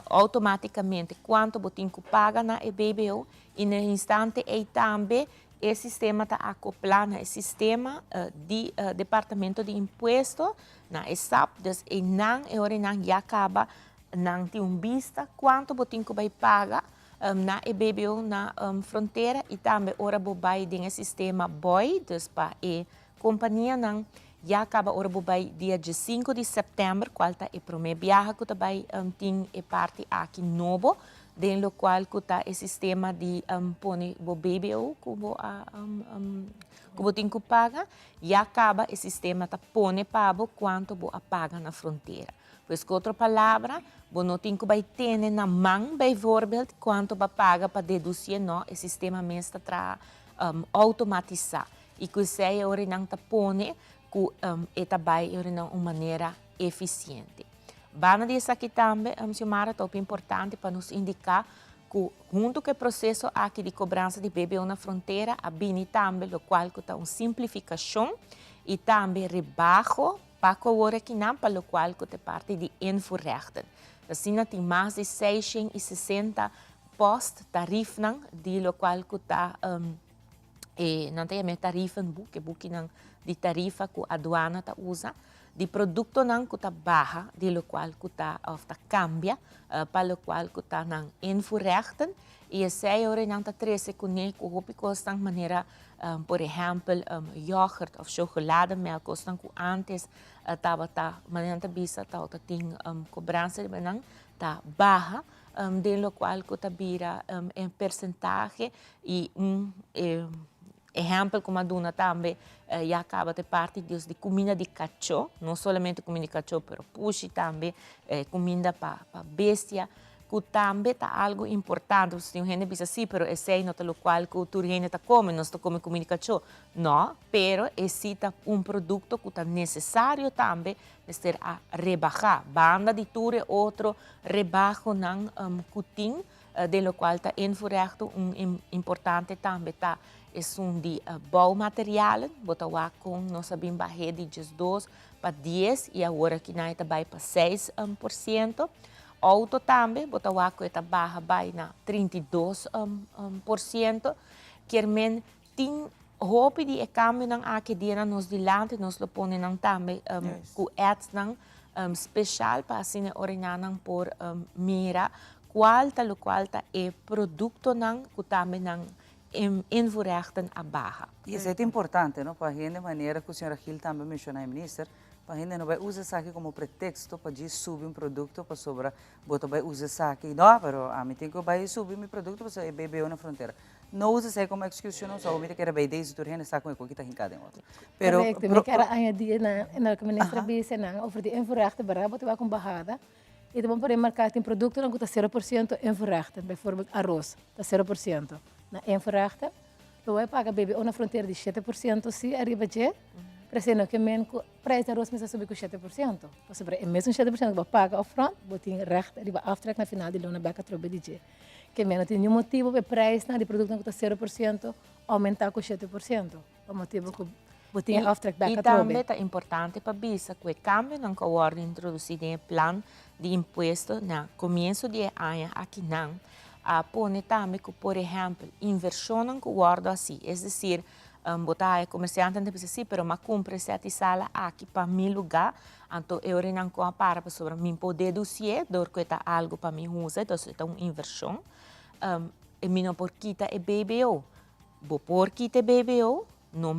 automaticamente quanto vou ter que pagar na EBBO e no instante e também o sistema está acoplado no sistema de departamento de imposto na SAP, dus e não já acaba não tem vista quanto vou ter que pagar na EBBO na fronteira e também ora vou vai tem o sistema BOI, dus para a companhia não já acaba ora vai dia 5 de setembro, qual está o primeiro viagem que vai tem a parte aqui novo, dentro do qual está o sistema de pone o BBO que tem que pagar, já acaba o sistema tá pone para quanto vou pagar na fronteira. Pois com outra palavra, você não tem que vai ter na mão, bijvoorbeeld, quanto vai pagar para deduzir, não, o sistema mesmo está automatizado. E que você ora não tá pone que vai uma maneira eficiente. Bana disso aqui também, Mara, é importante para nos indicar que, junto com o processo aqui de cobrança de BBO na fronteira, há também o qual está uma simplificação e também rebaixo para o aqui não, para o qual é parte de invoerrechten. Assim, tem mais de 660 post-tarifen, de lo qual está não tem a tarifa de tarifa que a aduana usa, de produto que está baixa, de lo qual está cambia, para o qual está invoerrechten, e esse ora não está 13 com ele, que hopi costam maneira, por exemplo, yoghurt ou chocolademelk costam que antes estava maneira bisa tem cobrança de banang tá baixa, de lo qual está vira em percentagem e exemplo como a Duna também já acaba de parte de comida de cachorro, não somente comida de cachorro, mas puxi também comida para bestia, que também está algo importante. Você tem gente que diz assim, mas esse é o qual que o turista está comendo, não está comendo comida de cachorro. Não, mas esse é produto que está necessário também ser a rebaixar. Banda de tur é outro rebaixo não cutim, de lo qual está invoerrechten, importante também está é de bouwmaterialen, botar com nossa bimba rede de 2 para 10 e agora que nós vai para 6%. Auto também, botar com esta barra vai na 32%. Quermen tem roupa de câmbio não aqui dia nos dilante nos lo põe não também com ads não especial para assim orinar não por mira qual tá é produto não que também não invoerrechten a barra. E isso é importante, não? Para a gente, de maneira que o senhor Gil também mencionou, ministro, para a gente não vai usar isso aqui como pretexto para subir um produto para sobrar, botar vai usar isso aqui, não, mas a mim tem que vai subir meu produto para beber na fronteira. Não usa isso como excuse, não, só o que era bem desde o gente está com o que está em outro. Correcto, eu quero añadir na que o ministro disse, não, over de invoerrechten, botar vai com barrada. E depois para marcar tem produto não custa 0% invoerrechten, bijvoorbeeld arroz, está 0%. Na invoerrechten, eu vou pagar bebê ou na fronteira de 7% se arriba de, presendo que o preço de arroz me subir com 7%. Ou seja, é mesmo 7% que eu pago ao front, vou ter recht, arriba aftrek na final de lona beca trobe de je. Que menos tem nenhum motivo para o preço de produto não custa 0% aumentar com 7%. O motivo que vou ter aftrek beca trobe. E também é importante para bisa que o câmbio não que o introduzido em plano de imposto na começo de ano aqui não. Pone também que, por exemplo, inversão que guarda assim, é decir, botar comerciante não precisa assim, mas compra sete sala aqui para meu lugar, então eu não comparo para sobre mim poder dossier, dor que está algo para mim usa, então é uma inversão. E mim não por quita é BBO, por quita BBO, não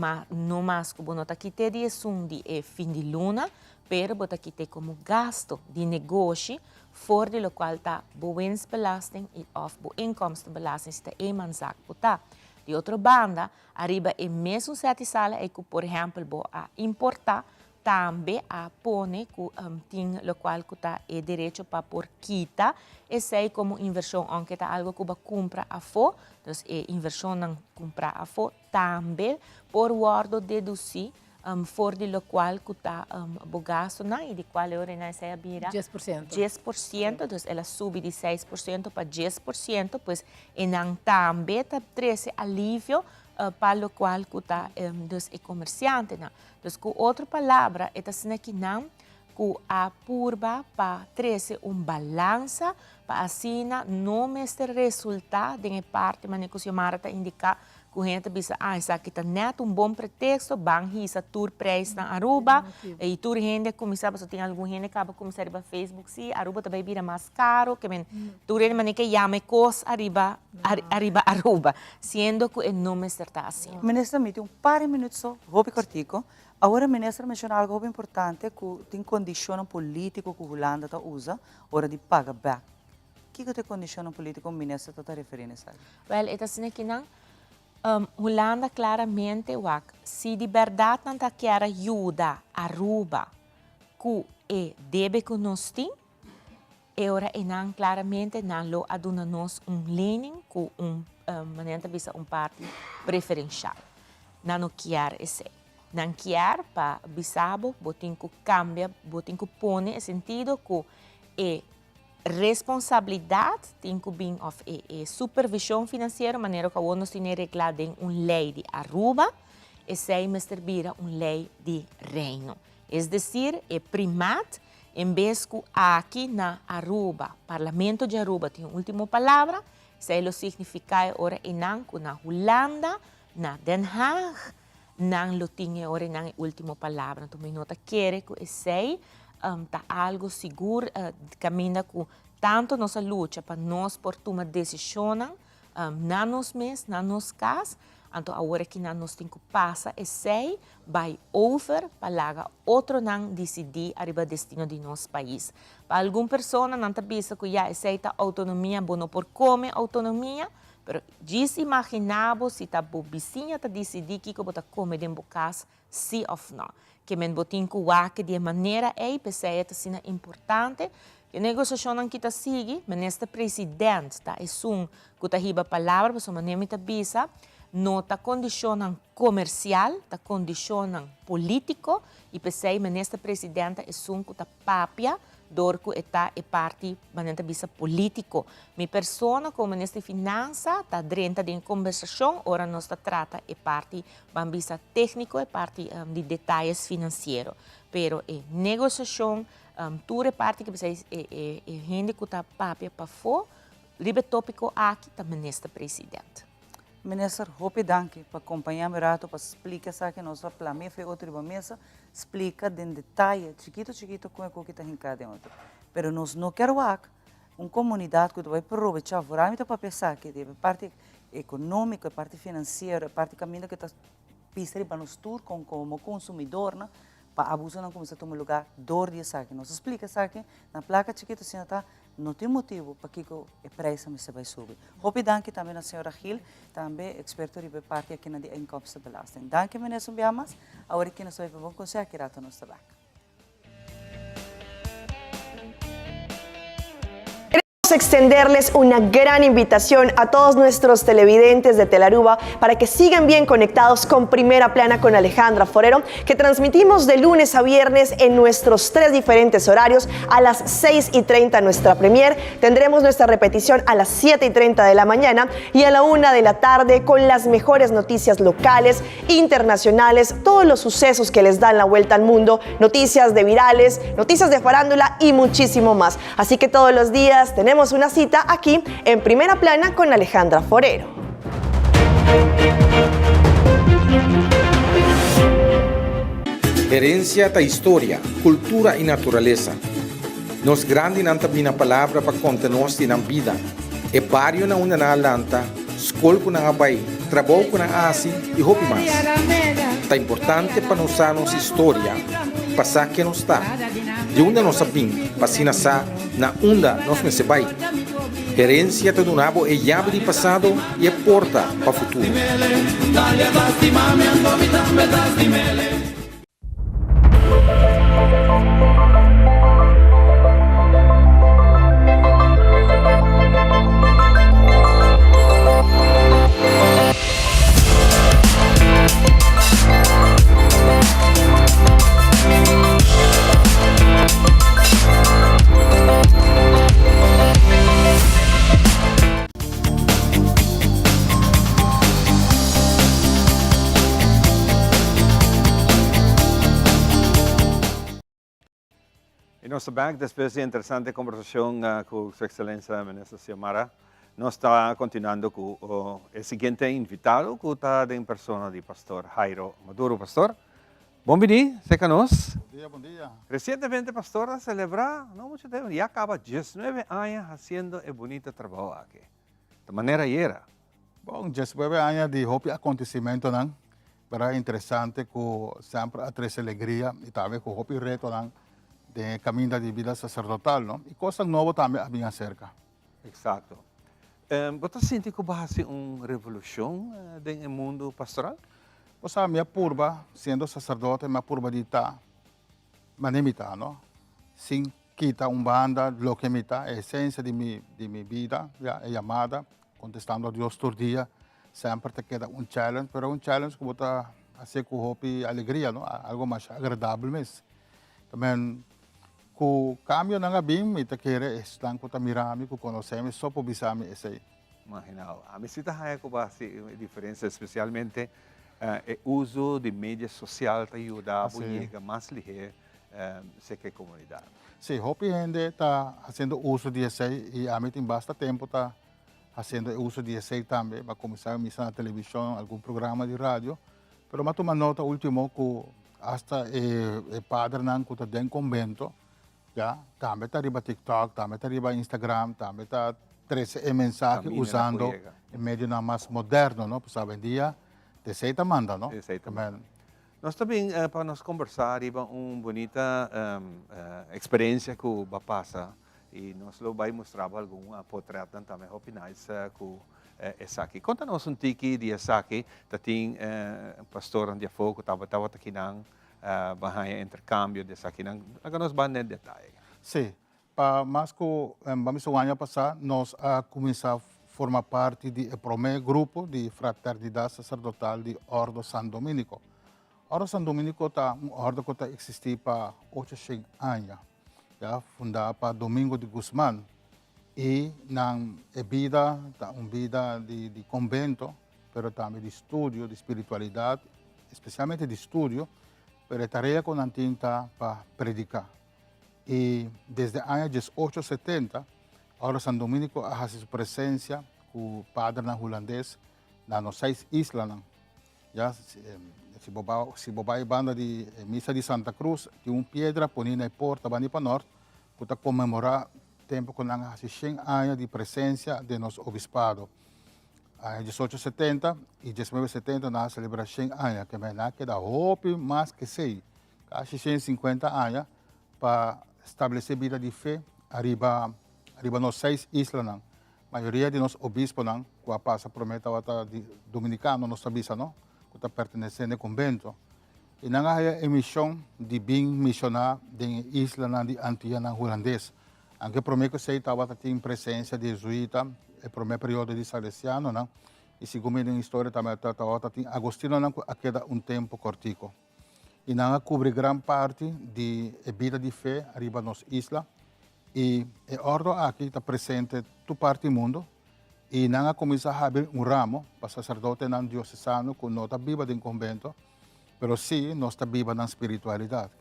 mais que não está quita de sundi é fim de luna, pero botar quita como gasto de negócio. Voor de lokaal ta winstbelasting of inkomstenbelasting está em manzak puta. De outra banda, arriba é mesmo sete sala é que, por exemplo, a importar também pone tem lo qual que tá é direito para por quita e sei como inversão aunque tá algo que compra a fo, então é inversão não comprar a fo também por guardo deduzir for di lo qual que tá bogasto na e de qual ora na sei abira 10%. 10%, então ela sube de 6% para 10%, pues e não também tá 13 alívio para o qual que está é comerciante. Então, com outra palavra, é assim que não que a purba para trazer balança para assim não este resultado de parte mas que o Marta indica que a gente pensa isso aqui está neto bom pretexto bang hisa tour preço na Aruba e tour gente começava só tem algum gente que acaba começar a Facebook sim Aruba também vira mais caro que men tour ele maneira que chama cos arriba Aruba sendo que não está assim. Ministra, me tem par de minutos só, roupa cortico. Agora, ministra mencionou algo importante que tem condição política que a Holanda usa hora de pagar back. Que é a condição política que o ministro está referindo a? Well, é assim que não Holanda claramente se de verdade não quer ajuda a Aruba que deve que nós tem e ora e não claramente não lo aduna nós lening com maneira visa parte preferencial não quer esse não quer para bisabo botin que cambia botin que põe sentido que responsabilidade tem que vir of supervisão financeira maneira que nós temos reglado em lei de Aruba e sei mestre vira lei de reino é decir primat em vez que aqui na Aruba parlamento de Aruba tem última palavra sei lo significa ora e não que na Holanda na Den Haag não lo tinha ora na última palavra então me nota quer que sei tá algo seguro caminha com tanto nossa luta para nós por tomar decisão na nos mês na nos cas então agora que nós tem que passar e sei vai over para outro não decidir arriba destino de nosso país para alguma pessoa não tá pensa que já aceita autonomia bono por comer autonomia pero diz imaginava se tá vizinha tá decidir que bota comer dentro casa sim ou não que men botin ku wake de maneira pensei é assim importante que a negociação não kita sigue mas este presidente tá que tá riba palavra para maneira tá bisa não tá condicionam comercial tá condicionam político e pensei mas este presidente que tá papia dorco está parte maneira bisa político mi persona como nesta finança tá dentro de conversação ora nós tá trata parte bambisa técnico e parte de detalhes financeiros pero negociação tudo parte que vocês gente que tá papia para fora libe tópico aqui também nesta presidente. Minister, hope danke para acompanhar meu rato para explicar que nós vamos me foi outra mesa explica em detalhe chiquito como é que está em cada outro. Pero nós não queremos comunidade que vai aproveitar realmente para pensar que deve parte econômica, parte financeira, parte caminho que está pisando para nós tudo como consumidor, né? Para abusar não começar a tomar lugar dor de saque. Nós explica que na placa chiquita assim tá não tem motivo para que o preço se vai subir. Hope danke também a senhora Gil, também experto de parte aqui na de inkomstenbelasting. Danke meneer Sumbiamas. Agora que nós vamos conseguir que rato nos trabalho. Extenderles una gran invitación a todos nuestros televidentes de Telaruba para que sigan bien conectados con Primera Plana con Alejandra Forero, que transmitimos de lunes a viernes en nuestros 3 diferentes horarios. A las 6:30 nuestra premier, tendremos nuestra repetición a las 7:30 de la mañana y a la 1 de la tarde con las mejores noticias locales, internacionales, todos los sucesos que les dan la vuelta al mundo, noticias de virales, noticias de farándula y muchísimo más. Así que todos los días tenemos una cita aquí en Primera Plana con Alejandra Forero. Herencia da história, cultura e natureza. Nos grande não tem a palavra para contar-nos na vida. É barrio na una na lanta, escola na abai, trabalho na asi e roupa mais. É importante para nós a nossa história, passar que nos está. De onde nós sabemos, para sa na onda nós me se vai. Herência do nabo é chave de passado e é porta para o futuro. nós estamos depois de interessante conversação com Sua Excelência Ministra Xiomara, nós estamos continuando com o seguinte invitado, que está em persona de Pastor Jairo Maduro. Pastor, bom dia, se conosco. Bom dia. Recentemente, pastor, a celebrar, não muito tempo, já acaba 19 anos fazendo um bonito trabalho aqui. De maneira era. Bom, 19 anos de hopi acontecimento, não? Pero interessante que sempre a tres alegria e também com hopi reto, não? De caminho de vida sacerdotal, não? E coisas novas também havia acerca. Exato. Você sente que vai ser uma revolução no mundo pastoral? Você a minha purba, sendo sacerdote, minha purba de tá, manemita, não? Sim, kita banda, lo que me tá, a essência de minha vida, é chamada, contestando a Deus todo dia, sempre te queda challenge, pero challenge que você fazer com hopi alegria, não? Algo mais agradável mesmo. Também, com o cambio ng abim, ita kere estang ko tamirami ko conocemos só por bisami esse. Imagina, a mim se tá com base diferença, especialmente o uso de mídia social te ajuda a chegar mais ligeiro se que comunidade. Sim, hopi gente está fazendo uso de esse e a mim tem bastante tempo tá fazendo uso de esse também, para começar a missa na televisão, algum programa de rádio, pero matuma nota último que hasta padre nan ko ta den convento. Ya, também está riba TikTok, também está riba Instagram, também está 13 mensagens usando em meio mais moderno, não? Pois hoje em dia, receita manda, não? Nós também, para nós conversar, riba bonita experiência que o passa e nós vamos mostrar algum portreto também, opinais com essa aqui. Conta-nos tiki de essa aqui, tem pastor onde fogo, estava aqui nang bahaya intercâmbio dessa aqui, nós vamos em detalhe. Sim, para mais que vamos o ano passado, nós começamos a formar parte do primeiro grupo de fraternidade sacerdotal de Ordo San Domenico. Ordo San Domenico é uma ordem que existe para 800 anos, fundada para Domingo de Guzmán, e na vida, uma vida de convento, mas também de estudo, de espiritualidade, especialmente de estudo, pero tarefa com a tinta para predicar. E desde o ano 1870, Ordo San Domenico ha sua presença com o padre holandês nas 6 islas. Já se bobai banda de missa de Santa Cruz, tem uma pedra ponida na porta bani para norte, que está comemorar tempo com a 100 anos de presença de nosso obispado. Em 1870 e 1970 na celebração anos, que me queda hope mais que sei, quase 150 anos para estabelecer vida de fé arriba nos 6 islas. A maioria de nós obispos não, que passa prometa de dominicano, nós sabisa não, que está pertencendo ao convento. E não há emissão de bem missionar de isla de Antilha holandês. Anche promete que sei estava tem presença de jesuíta o primeiro período de Salesiano, não? E segundo a história também tem Agostino não queda tempo cortico. E não cobre grande parte de vida de fé arriba nas islas. E a ordem aqui está presente toda parte do mundo. E não começa a abrir ramo para sacerdote não diocesano que não está viva em convento, mas sim nós está viva na espiritualidade.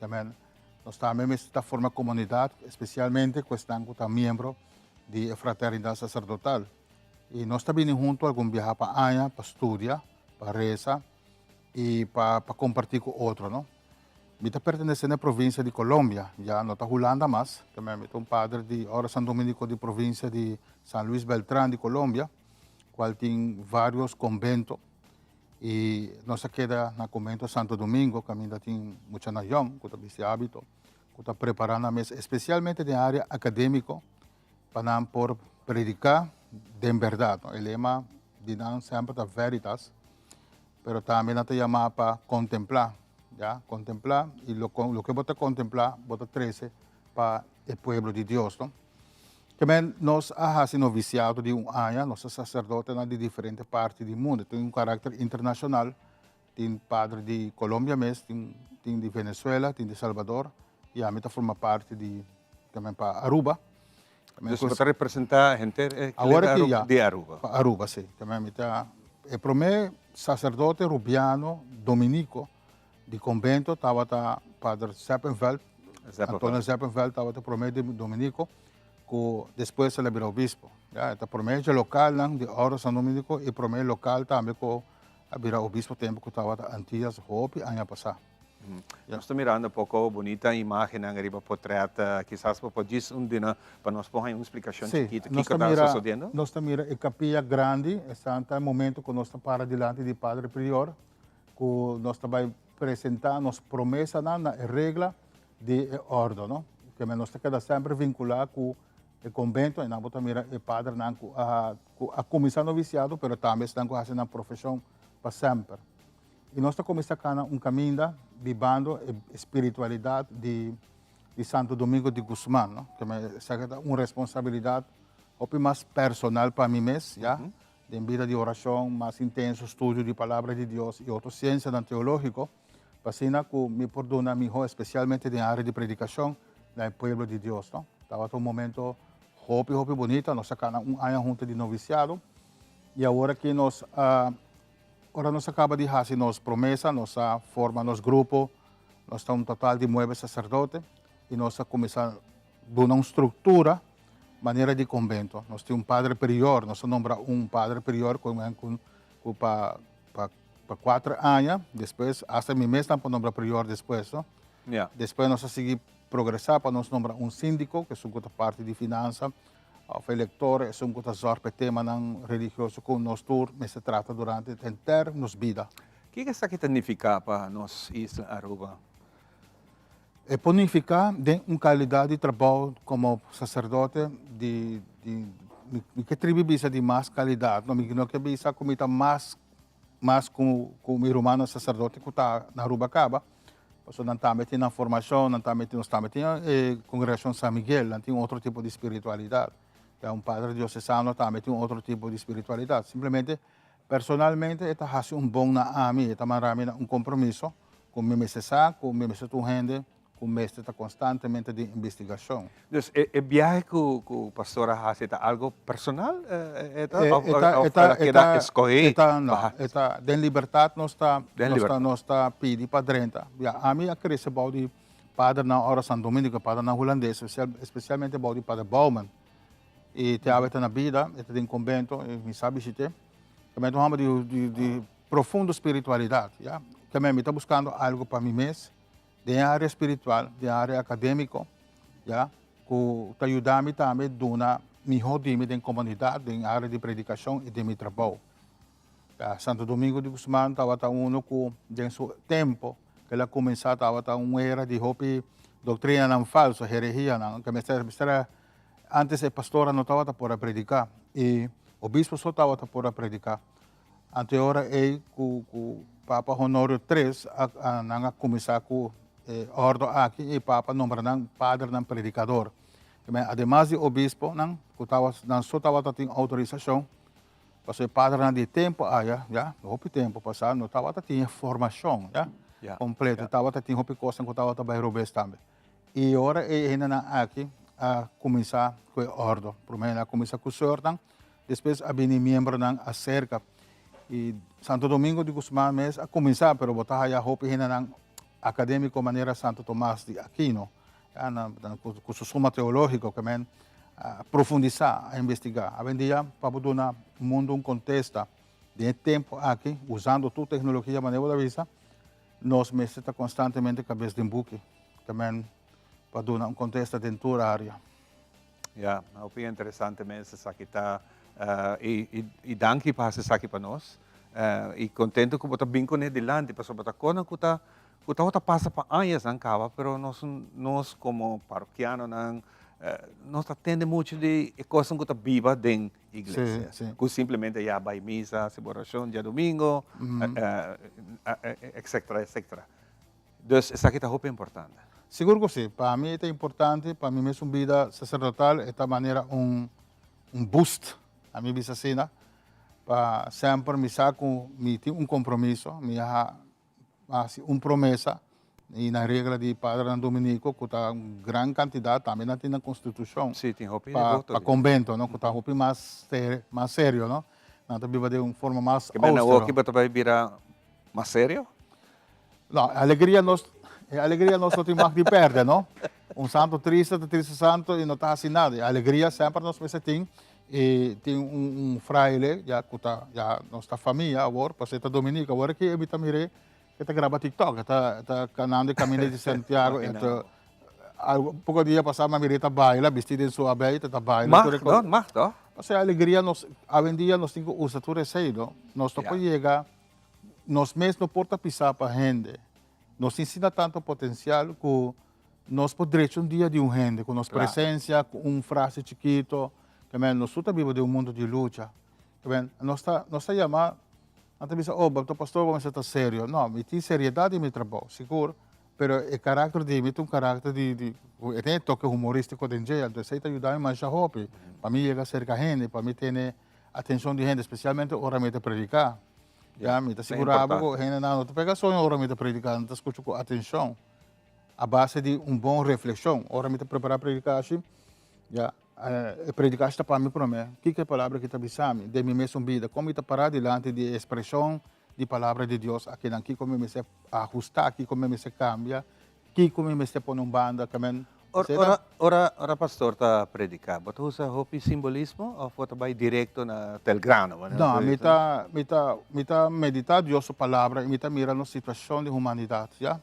Nós também está formando comunidade, especialmente com estamos membro de fraternidade sacerdotal. E nós também juntos algum viajar para Anha, para estudar, para rezar e para compartilhar com outros, não? Eu pertenço à província de Colômbia, já não está Holanda mais. Também sou padre de Ordo San Domenico de província de San Luis Beltrán de Colômbia, qual tem vários conventos. E nós queda no convento Santo Domingo, que ainda tem muita nação, que está esse hábito, que está preparando a mesa, especialmente na área acadêmica, para por predicar de verdade. O lema de não sempre da veritas, mas também não te chama para contemplar. Ya, contemplar, y lo que vos contemplar, vos trece para el pueblo de Dios, ¿no? Que nos ha sido noviciado de año, nos sacerdotes de diferentes partes del mundo, tiene un carácter internacional, tiene padre de Colombia, tiene de Venezuela, tiene de Salvador, y a mí forma parte de, también para Aruba. Entonces, ¿vos representa gente ahora de Aruba? Aruba, sí. También el primer sacerdote rubiano dominico, de convento, estava padre Seppenveld, Antonio Zeppenfeld estava te promete Dominico, que depois ele virou bispo. Já, te promete local de Oro San Dominico e promete local também que virou o bispo tempo que estava Antillas Hopi ano passado. Nós estamos mirando um pouco bonita imagem na riba portrait, quizás para dizer dia para nós pôr uma explicação chiquita. O que está sucedendo? Nós estamos mirando a capilla grande, está no momento que nós estamos para diante de Padre Prior, que nós estamos apresentando nossa promessa na regra de ordo, não? Que nós estamos sempre vinculados com o convento, e nós estamos mirando o Padre a começar noviciado, mas também estamos fazendo a profissão para sempre. E nós estamos começando caminho vivendo a espiritualidade de Santo Domingo de Guzmán, ¿no? Que é uma responsabilidade mais personal para mim mesmo, já? De vida de oração, mais intenso estudo de palavra de Deus e outra ciência teológica, para assim que me perdona melhor, especialmente na área de predicação, no povo de Deus, não? Estava um momento hopi bonito, nós sacamos ano junto de noviciado, e agora que nós Agora nós acaba de fazer nossa promessa, nossa forma, nosso grupo, nós estamos um total de 9 sacerdotes e nós começamos a dar uma estrutura, maneira de convento. Nós temos padre prior, nós nombramos padre prior para 4 anos, depois, até mim mesmo, para nombrar prior depois. No? Yeah. Depois nós seguimos progressar para nós nombrar síndico, que é uma parte de finanças, o eleitor é um zorpe tema religioso que nós todos se trata durante a inteira nossa vida. O que isso aqui significa para nós, Isla Aruba? É significa de uma qualidade de trabalho como sacerdote que tribo bisa de mais qualidade, não que bisa comita mais com o irmão sacerdote que está na Arubacaba. So, nós também temos a formação, nós também temos a congregação São Miguel, nós temos outro tipo de espiritualidade. É padre diocesano também tem outro tipo de espiritualidade. Simplesmente, personalmente, está fazendo bom na mim, está marami compromisso com o meu com o meu gente, com o mestre está constantemente de investigação. Então, o viagem que o pastor faz é algo personal? Está escolher? Está de liberdade, nós está pedindo para dentro. A mim, cresce o de padre na hora São Domingos, padre na holandesa, especialmente o de padre Bauman. E te habita na vida, te tem convento, me sabe se te. Também uma de profunda espiritualidade, já. Também me está buscando algo para mim mesmo, de área espiritual, de área acadêmica, já. Que te ajuda-me também a dar melhor de mim em comunidade, em área de predicação e de meu trabalho. Santo Domingo de Guzmán estava que em seu tempo que ela começou estava uma era de hopi doutrina não falsa, heresia, não, que me está antes a pastora não estava para predicar e o bispo só estava para predicar. Anterior o Papa Honório III a começar com ordo aqui e Papa nombra padre não predicador. Ademais de o bispo não só estava tendo autorização, porque o padre de tempo já o tempo passado não estava tendo formação já completa, estava tendo coisa que estava para Robes também. E agora ainda aqui a começar com o ordo. Primeiro a começar com o sortão, depois a vir membro acerca. E Santo Domingo de Guzmán mesmo a começar, pero botar já roupa na acadêmico maneira Santo Tomás de Aquino, com o suma teológico que men profundizar, a investigar. A dia para dar mundo contexto de tempo aqui, usando toda a tecnologia maneira da vista, nós mesmos está constantemente cabeça de buque, que men para dar contexto dentro da área. Ja, é interessante mesmo isso aqui está e danke para isso aqui para nós e contento que você bem com ele delante, porque você quando você passa para anos na cava, pero nós como paroquiano nós atende muito de coisas que você viva dentro da igreja, que simplesmente já vai missa, celebração dia domingo, etc, etc. Então isso aqui está muito importante. Seguro que sim. Para mim é importante, para mim mesmo vida sacerdotal, é de maneira boost a minha vida assim, para sempre me saco, me tem compromisso, me há promessa e na regra de Padre Dominico que está grande quantidade também na tem na Constituição. Sim, tem para convento, não? Que está mais sério, não? Não viva de uma forma mais austera. Que na outra vai virar mais sério? Não, a alegria nós A alegria nós não temos de perder, não? Santo triste santo e não está assim nada. A alegria sempre nós temos. E tem fraile, já nossa família, agora, para ser dominica, agora que eu também que grava TikTok, tá canal de Caminho de Santiago, pouco dia passado, a Mirita baila, vestida em sua beita, tá baila. Mag, toch? Mas a alegria, nós, hoje em dia, nós temos que usar tudo isso, nós não podemos chegar, nós mesmos não podemos pisar para a gente, nos ensina tanto potencial que nós podemos um dia de gente, com nossa presença, com frase chiquito, nós estamos vivendo de mundo de luta. Nós estamos chamando, não estamos pastor, vamos estar sério. Não, eu tenho seriedade em meu trabalho, seguro. Mas o caráter de mim é caráter tem toque humorístico de dia, então isso ajuda a mim mais a hope. Para mim, chegar cerca de gente, para mim ter atenção de gente, especialmente hora de predicar. Já, me está segurado, a gente não pega só hora de predicar, não está escutando com atenção. A base de boa reflexão, hora de preparar a predicar, já. Predicar está para mim, para mim. O que é a palavra que está dizendo? De mim mesmo vida. Como está parar diante de expressão de palavra de Deus. Aqui como me se ajustar, aqui como me se cambia, aqui como me se põe banda. Ora pastor está predicar. Você usa hopi simbolismo ou você vai direto na telgrano? Não, me está meditar Deus a palavra e me está mirando a situação de humanidade, já?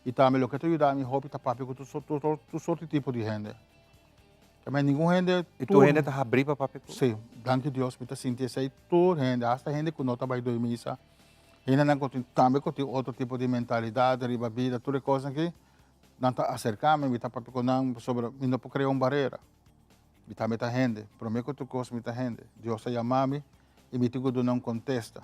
E também o que está ajudando me hopi está papi com todo tipo de gente. Mas nenhum gente... E tu gente está abrindo para papi? Sim, danke Deus, me está sentindo isso aí, toda gente, hasta gente que não está vai dormir, ainda não também com outro tipo de mentalidade, riba vida, toda coisa que não está acercando, me está papi com não, sobre, me não pode criar uma barreira. Me está metendo gente, para mim que tu coisa me está gente, Deus está chamando e me digo que não contesta.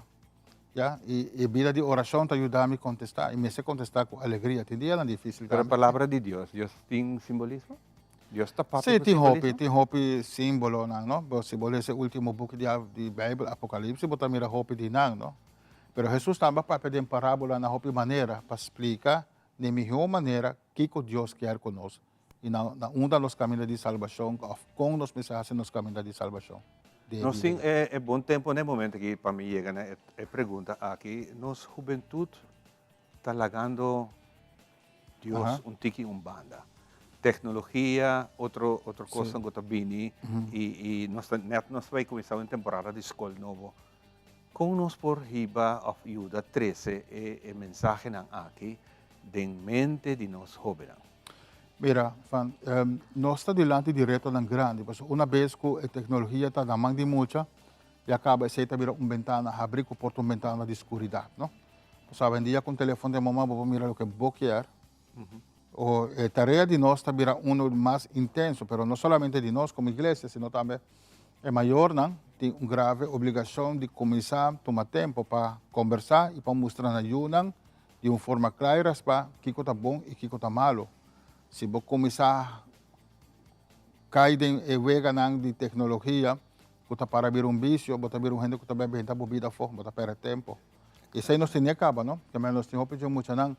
Ja? E vida de oração está ajudando a me contestar, e me se contestar com alegria, tem dia não difícil. Mas a palavra de Deus tem simbolismo? Deus está papi Sim, tem hopi símbolo, não? Se você esse último book de Bíblia, Apocalipse, você mira hopi de não? Pero Jesus também papi de parábola na hopi maneira para explicar de melhor maneira que Deus quer conosco. E na dos caminhos de salvação, com os mensagens nos caminhos de salvação. Nós sim, é bom tempo no momento que para mim chega, né? É pergunta aqui, nos juventude está largando Deus tiki banda. Tecnologia, outra coisa que está vindo, e nós vamos começar uma temporada de escola nova. Como nós por riba of ajuda 13 é mensagem aqui de mente de nós jovens. Mira, nós estamos diante direto ng grande, porque uma vez que a tecnologia está na mão de muita, e acaba de abrir uma ventana, abrir uma ventana de escuridão, não? Sabe, dia com o telefone de mamãe, vou mirar o que vou querer. A tarefa de nós também é mais intenso, mas não somente de nós como igreja, sino também é maior, não? Tem uma grave obrigação de começar a tomar tempo para conversar e para mostrar na ajuda de uma forma clara para o que está bom e o que está malo. Se você começar a cair em vega de tecnologia, você para vir vício, você vir gente que está bebendo bebida fora, você perde tempo. Isso aí nós temos que acabar, não? Também nós temos que muito, não?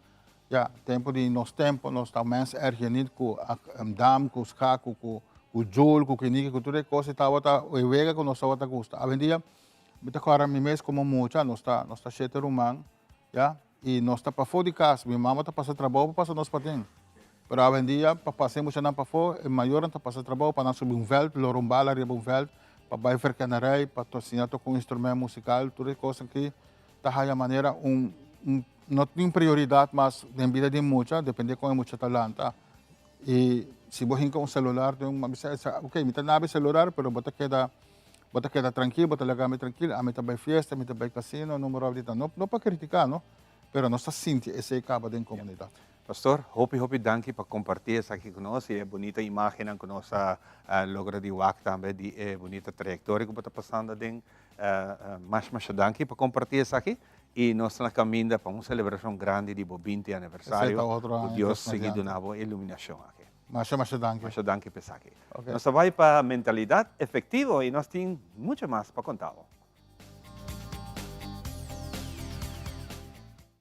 Ja, tempo de nós estamos mais ergenidos com a dam, com os cacos, com o jol, com o kinique, com toda coisa, e vega que nós estamos gosta. Hoje em dia, eu estou mesmo como muito, nós estamos cheio de humano, ja, e nós estamos para fora de casa, minha mamãe está passando trabalho para passar nós para dentro. Mas hoje em dia, para passar muito para fora, é maior está passando trabalho para nós subir veld, lorombala, riba veld, para vai vercanarei, para ensinar com um instrumento musical, toda coisa que está de maneira não tem prioridade, mas na vida de muita, depende de como é muito talento. E se você tem um celular, tem uma ok, me tem celular, mas você queda tranquilo, você liga tranquilo, a mim também festa, a mim também casino, número de não para criticar, não? Mas nós sentimos esse acaba da comunidade. Pastor, hopi danke para compartilhar isso aqui conosco. É bonita imagem que nós logra de WAC também, de bonita trajetória que está passando. Mais danke para compartilhar isso aqui. E nós estamos caminhando para uma celebração grande de 20 aniversário. Deus seguido na boa iluminação aqui. Mas danke. Mas danke para aqui. Nós vamos para a mentalidade efetiva e nós temos muito mais para contar.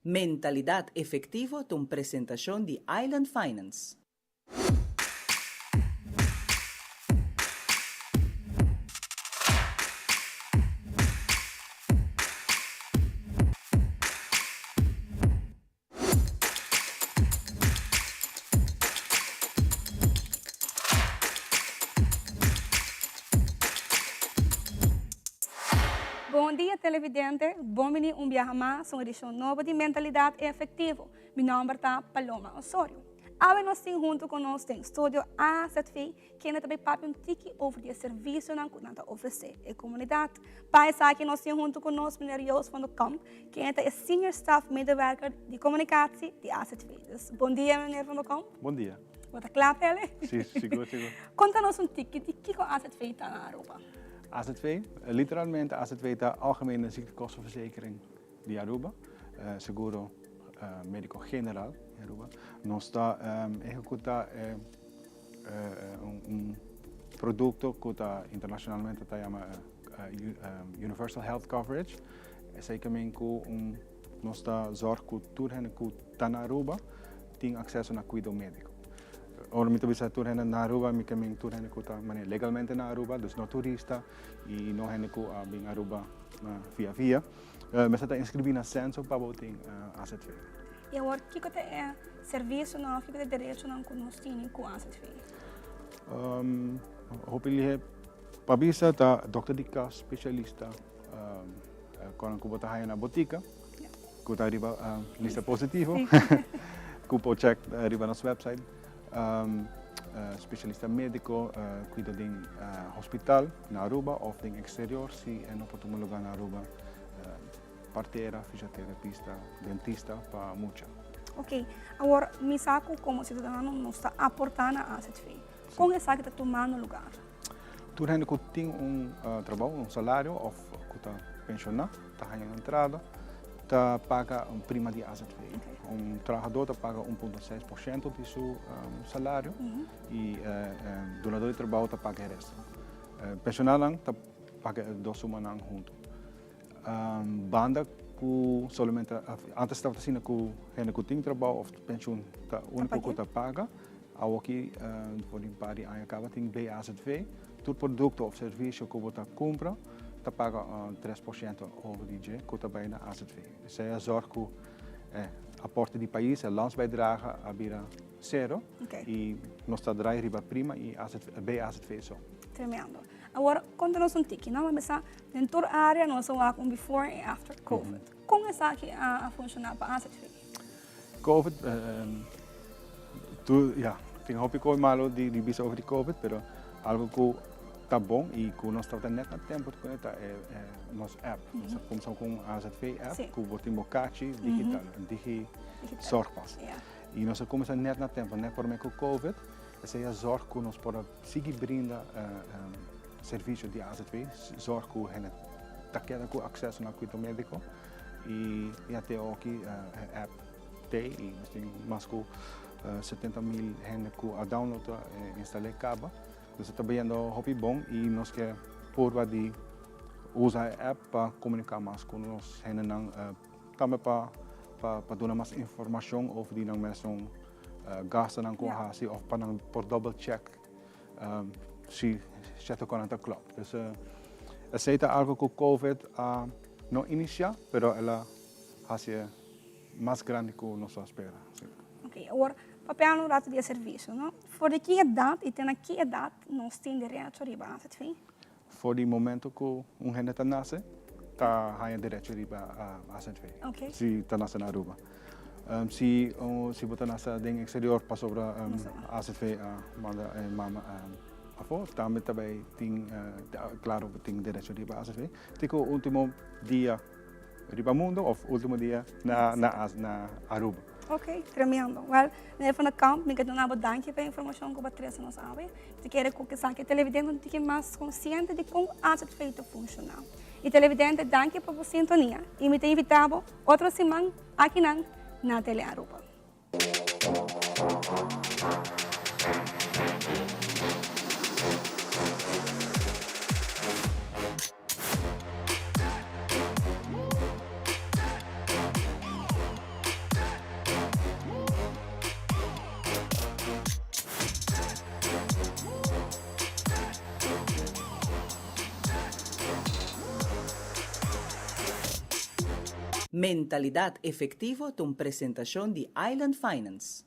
Mentalidad Efectivo de una presentación de Island Finance. Bom dia, televidente. Bom-vindo um viaje mais, uma edição nova de Mentalidade Efetivo. Meu nome é Paloma Osorio. Agora nós temos junto conosco no estúdio a ZV, que ainda também papo tiki over de serviço que nós oferecer à comunidade. Para isso aqui nós temos junto conosco o Meneer Joost van der Kamp, que é Senior Staff Medewerker de Comunicatie de AZV. Dus, bom dia, meneer Van der Kamp. Bom dia. Wat klaar, Pelle? Sim, seguro. Conta-nos tiki de que a AZV está na Aruba. AZV, literalmente AZV is de algemene ziektekostenverzekering de Aruba, seguro médico general de Aruba. Nós executa produto que internacionalmente se chama Universal Health Coverage. Esse também nós zorg que tudo que está na Aruba tem acesso a cuidado médico. Ora, mi bisa turhen na Aruba, mi kaming turhen ko ta mane legalmente na Aruba, dus no turista e no hen ko bing Aruba via. Mas está inscrever na censo para boting AZV. E agora, o que é serviço não, o que é direito não conosco com AZV? Hopelijk pabisa ta dokter dika specialista koran ko bota na botica. Ko ta riba lista positivo. Ko po check riba nas website. Specialista médico, cuida de hospital na Aruba of de exterior, se é no potemo lugar na Aruba, parteira, fisioterapista, dentista, para mucha. Ok, agora me saco como cidadão não está aportando a AZV. Como é que está tomando lugar? Tudo é que tem trabalho, salário, ou que está pensionado, está ganhando entrada, está paga prima de AZV. Trabalhador paga 1,6% de seu salário e donador de trabalho paga o resto. Pensionado paga 2 semanas junto. Banda que somente antes estava assim que tem trabalho ou pensão o único que paga, aqui por limpar a acaba tem BAZV, todo produto ou serviço que você compra paga 3% over DJ que também na AZV. Isso é a zorg que aporte do país, a landsbijdrage abira zero e nós está riba prima e BAZV só. Tremendo. Agora, conta-nos tiki, não? Mas dentro da área nós vamos com before e after COVID. Como é que a funcionar para a AZV? COVID, tem hobby que malo de bisa over de COVID, pero algo que tá bom e que nós estamos net a tempo de conectar nosso app. Nós começamos com a AZV app, que o tem bocati digital, zorgpas. E nós começamos net na tempo, net por meio com COVID, essa é a zorg que nós podemos seguir brinda serviço de AZV, zorg que a gente está com acesso ao cuidado médico e até aqui a app tem e nós temos mais de 70,000 gente que a download e instalar caba. Nós estamos vendo hobby bom e nós queremos prova de usar a app para comunicar mais com nós, também para dar mais informação ou de não mesmo gastar na corrente ou para por double check se está com a club. Então, aceita algo que o COVID não inicia, mas ela é mais grande que nós esperamos. Ok, agora papel no rato de serviço, não? For de que idade e tem que idade nós temos direito a riba AZV? For o momento que gente nasce, está ganhando direito a riba AZV. Okay. Se está nasce na Aruba. Se você nasce no exterior, para sobre AZV, mama avó, também tem, claro, tem direito a riba AZV. Tem o último dia riba mundo ou último dia na Aruba. Ok, tremendo. Well, meneer Van der Kamp, ik heb dan bedankt voor de informatie que você nos sabe. Ik quero que o televidente fique mais consciente de como a AZV funciona. E televidente, danke por sua sintonia. E me tem invitado outra semana aqui na Tele Aruba. Mentalidad Efectivo, tu presentación de Island Finance.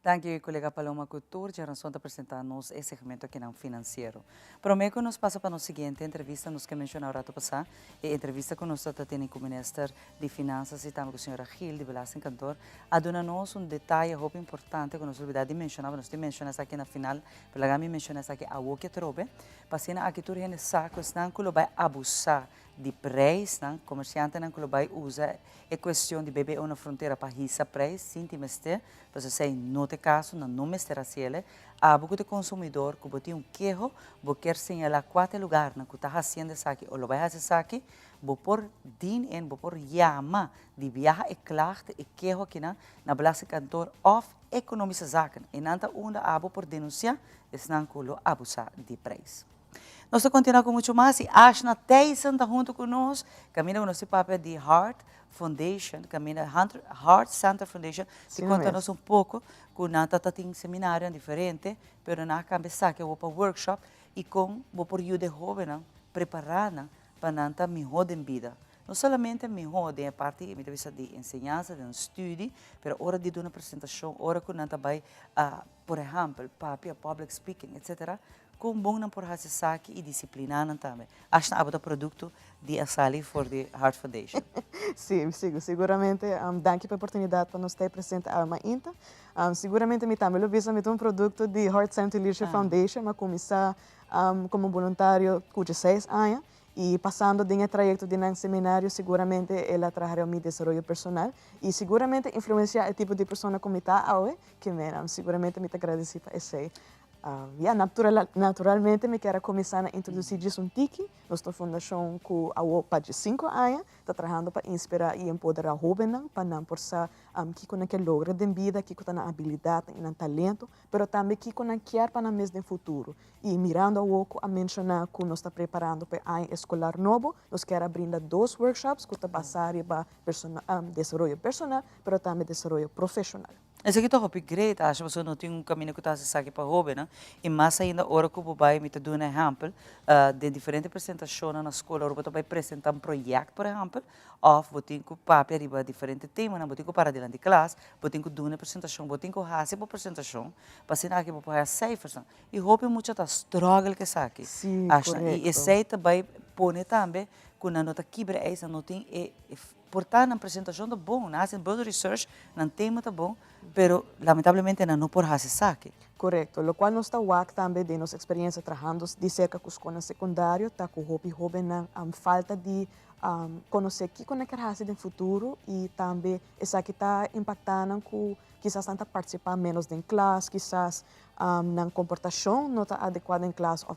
Dank je, colega Paloma Couture, de razão de apresentar-nos esse segmento aqui no financeiro. Prometo que nos passa para a seguinte entrevista, nos que mencionamos rato passar, e entrevista com nós também com o Ministro de Finanças e também com a senhora Gil de Belasting Cantor, a dona-nos detalhe muito importante que nós olvidamos de mencionar, nós mencionamos aqui na final, pela gama mencionamos aqui a o que trobe, passina aqui tudo é saco, não que vai abusar de preço, não comerciante não que vai usar é questão de beber uma fronteira para risar preço, sim, te mester, mas se não tem caso, não mester assim, há beaucoup de consumidor que botem queijo, vou querer señalar quatro lugares na que está fazendo isso aqui, ou lo vai fazer isso aqui, vou por din en, vou por llama de viaja e klacht e queijo aqui na belastingkantoor of economische zaken. En nanta onda abo por denunciar, es não que lo abusar de preço. Nós continuamos com muito mais e Ashna Tyson está junto conosco, caminha com o nosso papel de Heart Foundation, caminha Heart Center Foundation, que conta-nos pouco, que nós temos um seminário diferente, mas nós começamos a para workshop e com vou por ajuda jovem preparada para nós melhor em vida. Não somente melhor de parte de ensinança, de estudo, mas hora de dar uma apresentação, hora que nós vai, por exemplo, public speaking, etc., com bom não por fazer saque e disciplinar também. Acho que é o produto de Asali for the Heart Foundation. Sim, seguramente. Danke pela oportunidade para nos ter presente a Alma Inta. Seguramente, me também visa um produto de Heart Center Leadership Foundation, mas começar como voluntário com 16 anos. E passando de um trajeto de um seminário, seguramente ela trabalha meu desenvolvimento personal e seguramente influenciar o tipo de pessoa como está hoje, que seguramente me agradeci para esse. Naturalmente, me quero começar a introduzir um tiki, nossa fundação com a de 5 anos, está trabalhando para inspirar e empoderar jovens, para não forçar que logra de vida, que tem habilidade e talento, mas também que quer para o mês do futuro. E mirando a mencionar que nós estamos preparando para o ano escolar novo, nós queremos brindar 2 workshops que estão basados em desenvolvimento personal, mas também desenvolvimento profissional. Esse aqui é um upgrade, acho que você não tem um caminho que está se saque para jovem, né? E mais ainda, hora que eu vai me dar um exemplo de diferentes apresentações na escola, eu vai apresentar um projeto, por exemplo, ou vou ter que papel riba diferentes temas, vou ter que parar dentro de classe, vou ter que dar uma apresentação, vou ter que fazer uma apresentação, para ensinar que vou fazer cifras. E jovem muito está struggle que saque. Sim, e esse também põe também que na nota quebra essa não tem portar na apresentação tá bom, fazem bom research, não tema tá bom, pero lamentavelmente não por fazer saque. Correto, o qual nós estamos também de nossa experiência trabalhando de cerca com escola secundária, tá com o jovem na falta de conhecer o que quer fazer no futuro e também essa que está impactando com quizás tanta participar menos em classe, quizás na comportação não está adequada em classe, ou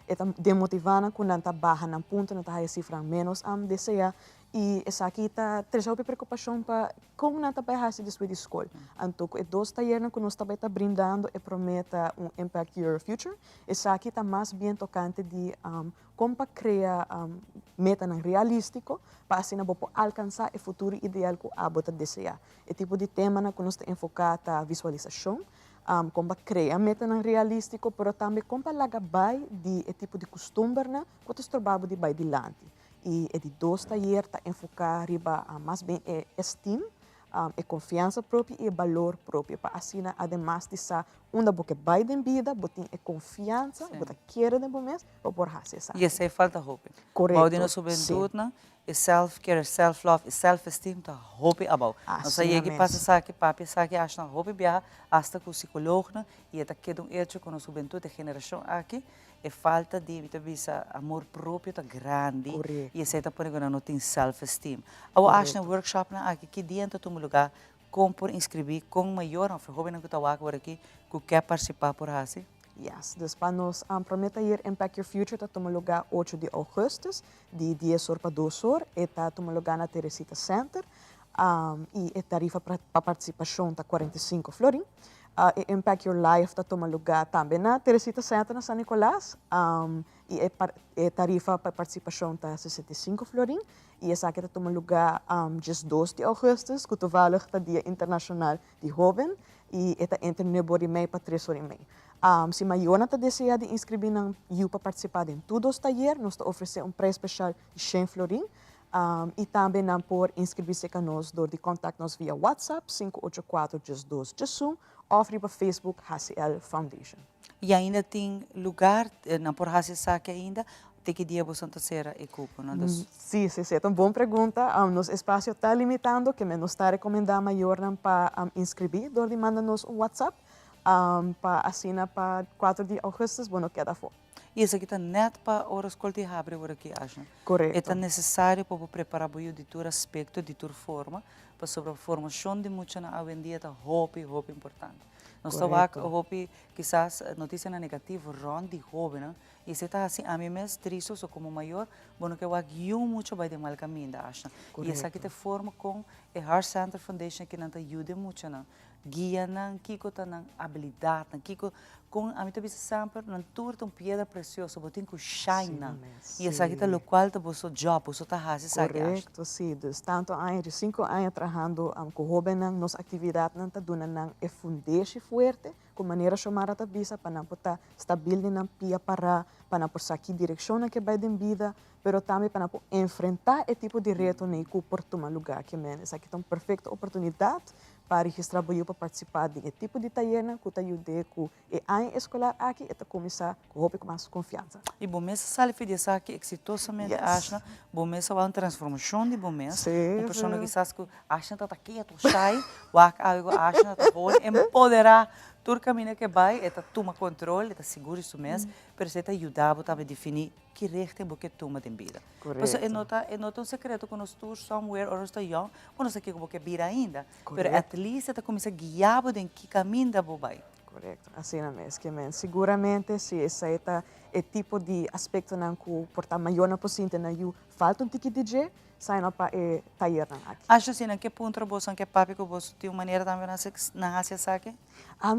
está demotivando com não está baixa no ponto, não está a cifra menos desejar. E essa aqui está trazendo preocupação para como não está para fazer depois da escola. Então, é 2 talheres que nós também está brindando e prometa Impact Your Future. Essa aqui está mais bem tocante de como para criar meta realístico para assim alcançar o futuro ideal que a bota desejar. É tipo de tema que nós está enfocado na visualização, como criar meta realístico, mas também como para lagar de tipo de costume que nós trabalhamos de vai dilante. E é de 2 talheres está enfocado mais bem estima, confiança própria e valor próprio. Para assim, además de ser uma boca vai de vida, botem confiança, botem querer de momento, para por fazer isso. E essa é falta hope. Correto. Mas na juventude, é self-care, self-love, e self-esteem, tá hope about. Nós aí que passa saque, papi saque, acha hope viaja, hasta com o psicólogo, e até que hecho com a juventude, a geração aqui, é falta de amor próprio tá grande. Correto. E essa é por que não tem self-esteem. Eu acho que no workshop aqui que dentro do lugar como por inscrever com maior of jovem que está aqui que quer participar por assim. Yes, depois nós prometemos Impact Your Future está tomando lugar 8 de agosto, de 10 horas para 2 horas, e está tomando lugar na Teresita Center, e a tarifa para participação está 45 florim. Impact Your Life está tomando lugar também na Teresita Center, na São Nicolás, e a tarifa para participação está 65 florim. E essa aqui está tomando lugar dia 2 de agosto, que toevallig está Dia Internacional de Jovem, e está entre 9 e meia para 3 horas e meia. Se maior está desejando de inscrever para participar em todos os talheres, nós oferecemos preço especial de 100 florim. E também não por inscrever-se conosco door de contato-nos via WhatsApp 584-1212 ou via Facebook HCL Foundation. E ainda tem lugar, não por raça saque ainda, tem que dia você terceira e cupo, não? Sim, é uma boa pergunta. Nosso espaço está limitado, que nos está recomendando maior para inscrever, door de manda-nos WhatsApp para assinar para 4 de agosto, bueno, queda fora. E isso aqui está net para a escola de abre agora que acha. Correto. É necessário para preparar o de todo aspecto, de toda forma, para sobre a formação de muita na avenida está muito importante. Nós estamos quizás notícia negativa, ron de jovem, né? E se está assim, a mim mesmo triste, sou como maior, bueno que eu aguio muito vai de mal caminho, acha. E essa aqui te forma com a Heart Center Foundation que não te ajuda muito, né? Guia não, kiko tá na habilidade, não kiko com a mim também sempre não turta pedra preciosa, botin com shine, e essa aqui tá o qual tá bosso job, bosso tá hasi, sabe? Correto, sim. Tanto anos de 5 anos trabalhando com jovens, nossa atividade não está dando é fundeixe forte, com maneira chamar a visa para não estar estável na pia para não passar aqui direção que vai de vida, pero também para não enfrentar esse tipo de reto nem que por tomar lugar que men, essa aqui é uma perfeita oportunidade para registrar para participar de tipo de taller que te ajude com e ano escolar aqui e começar com mais confiança. E bom mês sale fidesa aqui exitosamente acha, bom mês vai uma transformação de bom mês. Uma pessoa que sabe que acha que está aqui, está shy, algo acha que está empoderar todo caminho que vai, está toma controle, está seguro isso mesmo, mas você está ajudando também a definir que rechte você toma de vida. Correto. É nota um segredo quando nós estamos somewhere ou nós estamos young, ou nós aqui você vira ainda, mas at least está começando a guiar em que caminho da vai. Correto, assim mesmo, que men. Seguramente se esse é tipo de aspecto não que porta maior na possível na you falta tique DJ, sai na para taller aqui. Acho assim, que ponto você que papi que você tem uma maneira também na Ásia saque?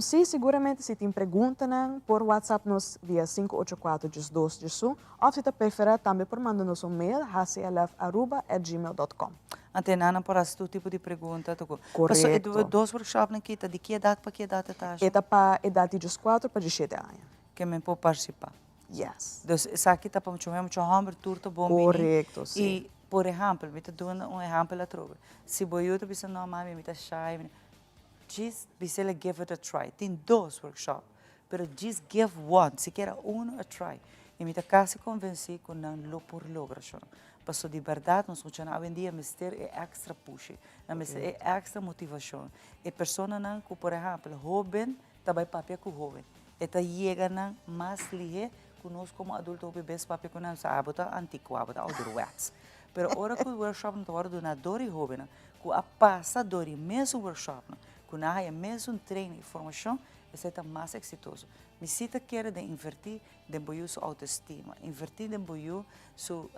Sim, seguramente se tem pergunta por WhatsApp nos via 584-1212 ou se te preferir também por mandar-nos mail hclf@gmail.com. Antenana por esse tipo de pergunta. Correto. Mas dois workshops aqui, de que idade para que idade está? É para idade de 4 para 17 anos. Que me pode participar. Yes. Então, isso aqui está para muito hambre, turto, bom. Correto, sim. E, por exemplo, me está dando um exemplo a troca. Se eu estou pensando, não, mami, me está shy, just você give it a try. Tem 2 workshops, mas just give one, se quer a try. E me está quase convencido que não por logração. Passo de verdade, nós funcionamos hoje em dia, mister é extra push, é extra motivação. E pessoa não, que por exemplo, jovem, também papel com jovem. E tá chega não mais ligeiro que nós como adultos, o bebê, papel com nós, abota antigo, abota outdoors. Pero ora que o workshop não está do nadador e jovem, que a passador e mesmo workshop, que na área mesmo treino e formação, esse é mais exitoso. Me cita quer de invertir de boiu sua autoestima, invertir de boiu su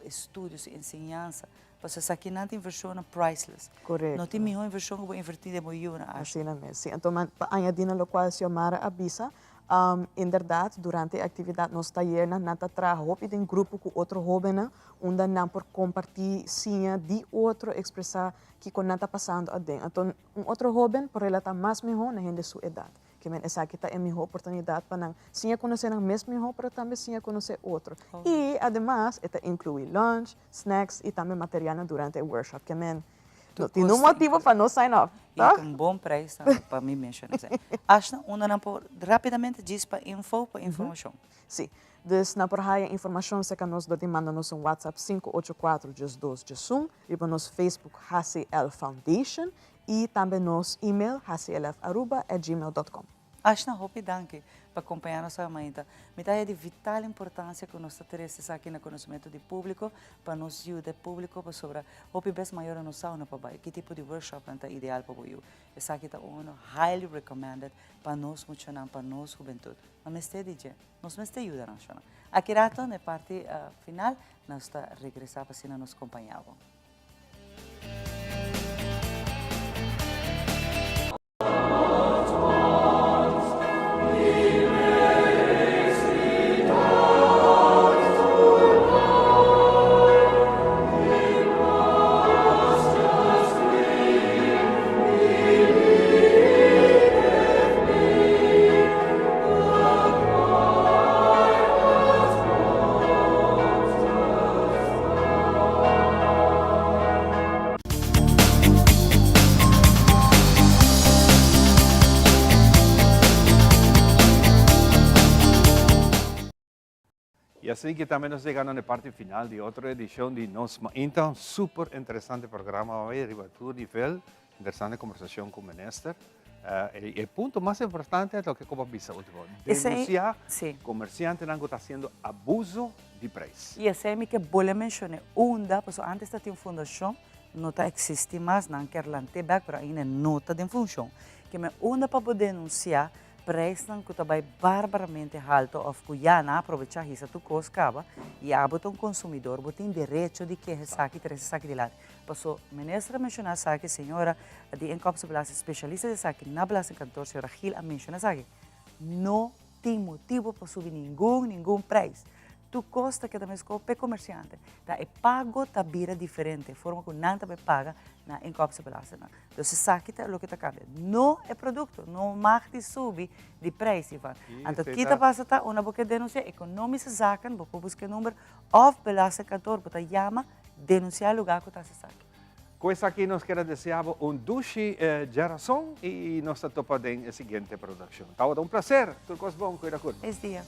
estudo, sua ensinança, para essa aqui não tem inversão priceless. Correto. Não tem melhor inversão que vou invertir de boiu na acha. Assim mesmo. Sim. Então, añadindo lo qual se Mara avisa, em verdade, durante a atividade nos taller, nós trabalhamos em um grupo com outro jovem, onde nós por compartilhar sim de outro, expressar que com nada passando a dentro. Então, outro jovem por relatar mais melhor na gente sua idade. Que essa aqui é a melhor oportunidade para não sim conhecer o mesmo melhor, mas também sim conhecer outro. E, además, inclui lunch, snacks e também material durante o workshop. Que tem um motivo para não sign up. Tá? E com bom preço para mim mencionar. Acho que rapidamente diz para informação. Sim. Dus na porhaia informação se nos do manda-nos WhatsApp 584-1212 e para nos Facebook HCL Foundation e também nos e-mail hclf@gmail.com. Acho que rapidamente para acompanhar nossa mãe. Me dá de vital importância que nós teremos aqui no conhecimento do público, para nos ajudar o público para sobre o best maior noção na papai. Que tipo de workshop é ideal para você? Essa aqui está highly recommended para nós funcionar, para nós juventude. Não me esté DJ, nós me esté ajudando. Aqui rato na parte final, nós está regressar para se nos acompanhar. assim que também nós chegamos na parte final de outra edição de nós. Então, super interessante programa hoje, ribaturo nível, interessante conversação com o ministro. E o ponto mais importante é o que como bisa último, denunciar comerciante não está fazendo abuso de preço. E esse é o que eu mencionei, porque antes de ter uma fundação, não existe mais, não quer lanter back, mas ainda não está em função. Que me para poder denunciar preço que está barbaramente alto, ou que já não aproveitar isso tu coscava, e a um consumidor tem direito de que saque três saque de lado. Passou ministra mencionar saque, senhora de encopse blase especialista de saque na blase cantor, senhora Gil a mencionar saque. Não tem motivo para subir nenhum preço. Tu custa que também é comerciante, tá? É pago tá vira diferente, forma que não também paga na encopse blase. Então se saque tá o que tá cambia. Não é produto, não marca subir de preço, Ivan. Então aqui tá passa tá uma boca denuncia econômica sacan, vou buscar número of blase cantor, para chama denunciar lugar que tá se saque. Com isso aqui nós queremos desejar duche geração e nós estamos topando em seguinte produção. Tá um prazer, tudo bom, cuida. Esse dia.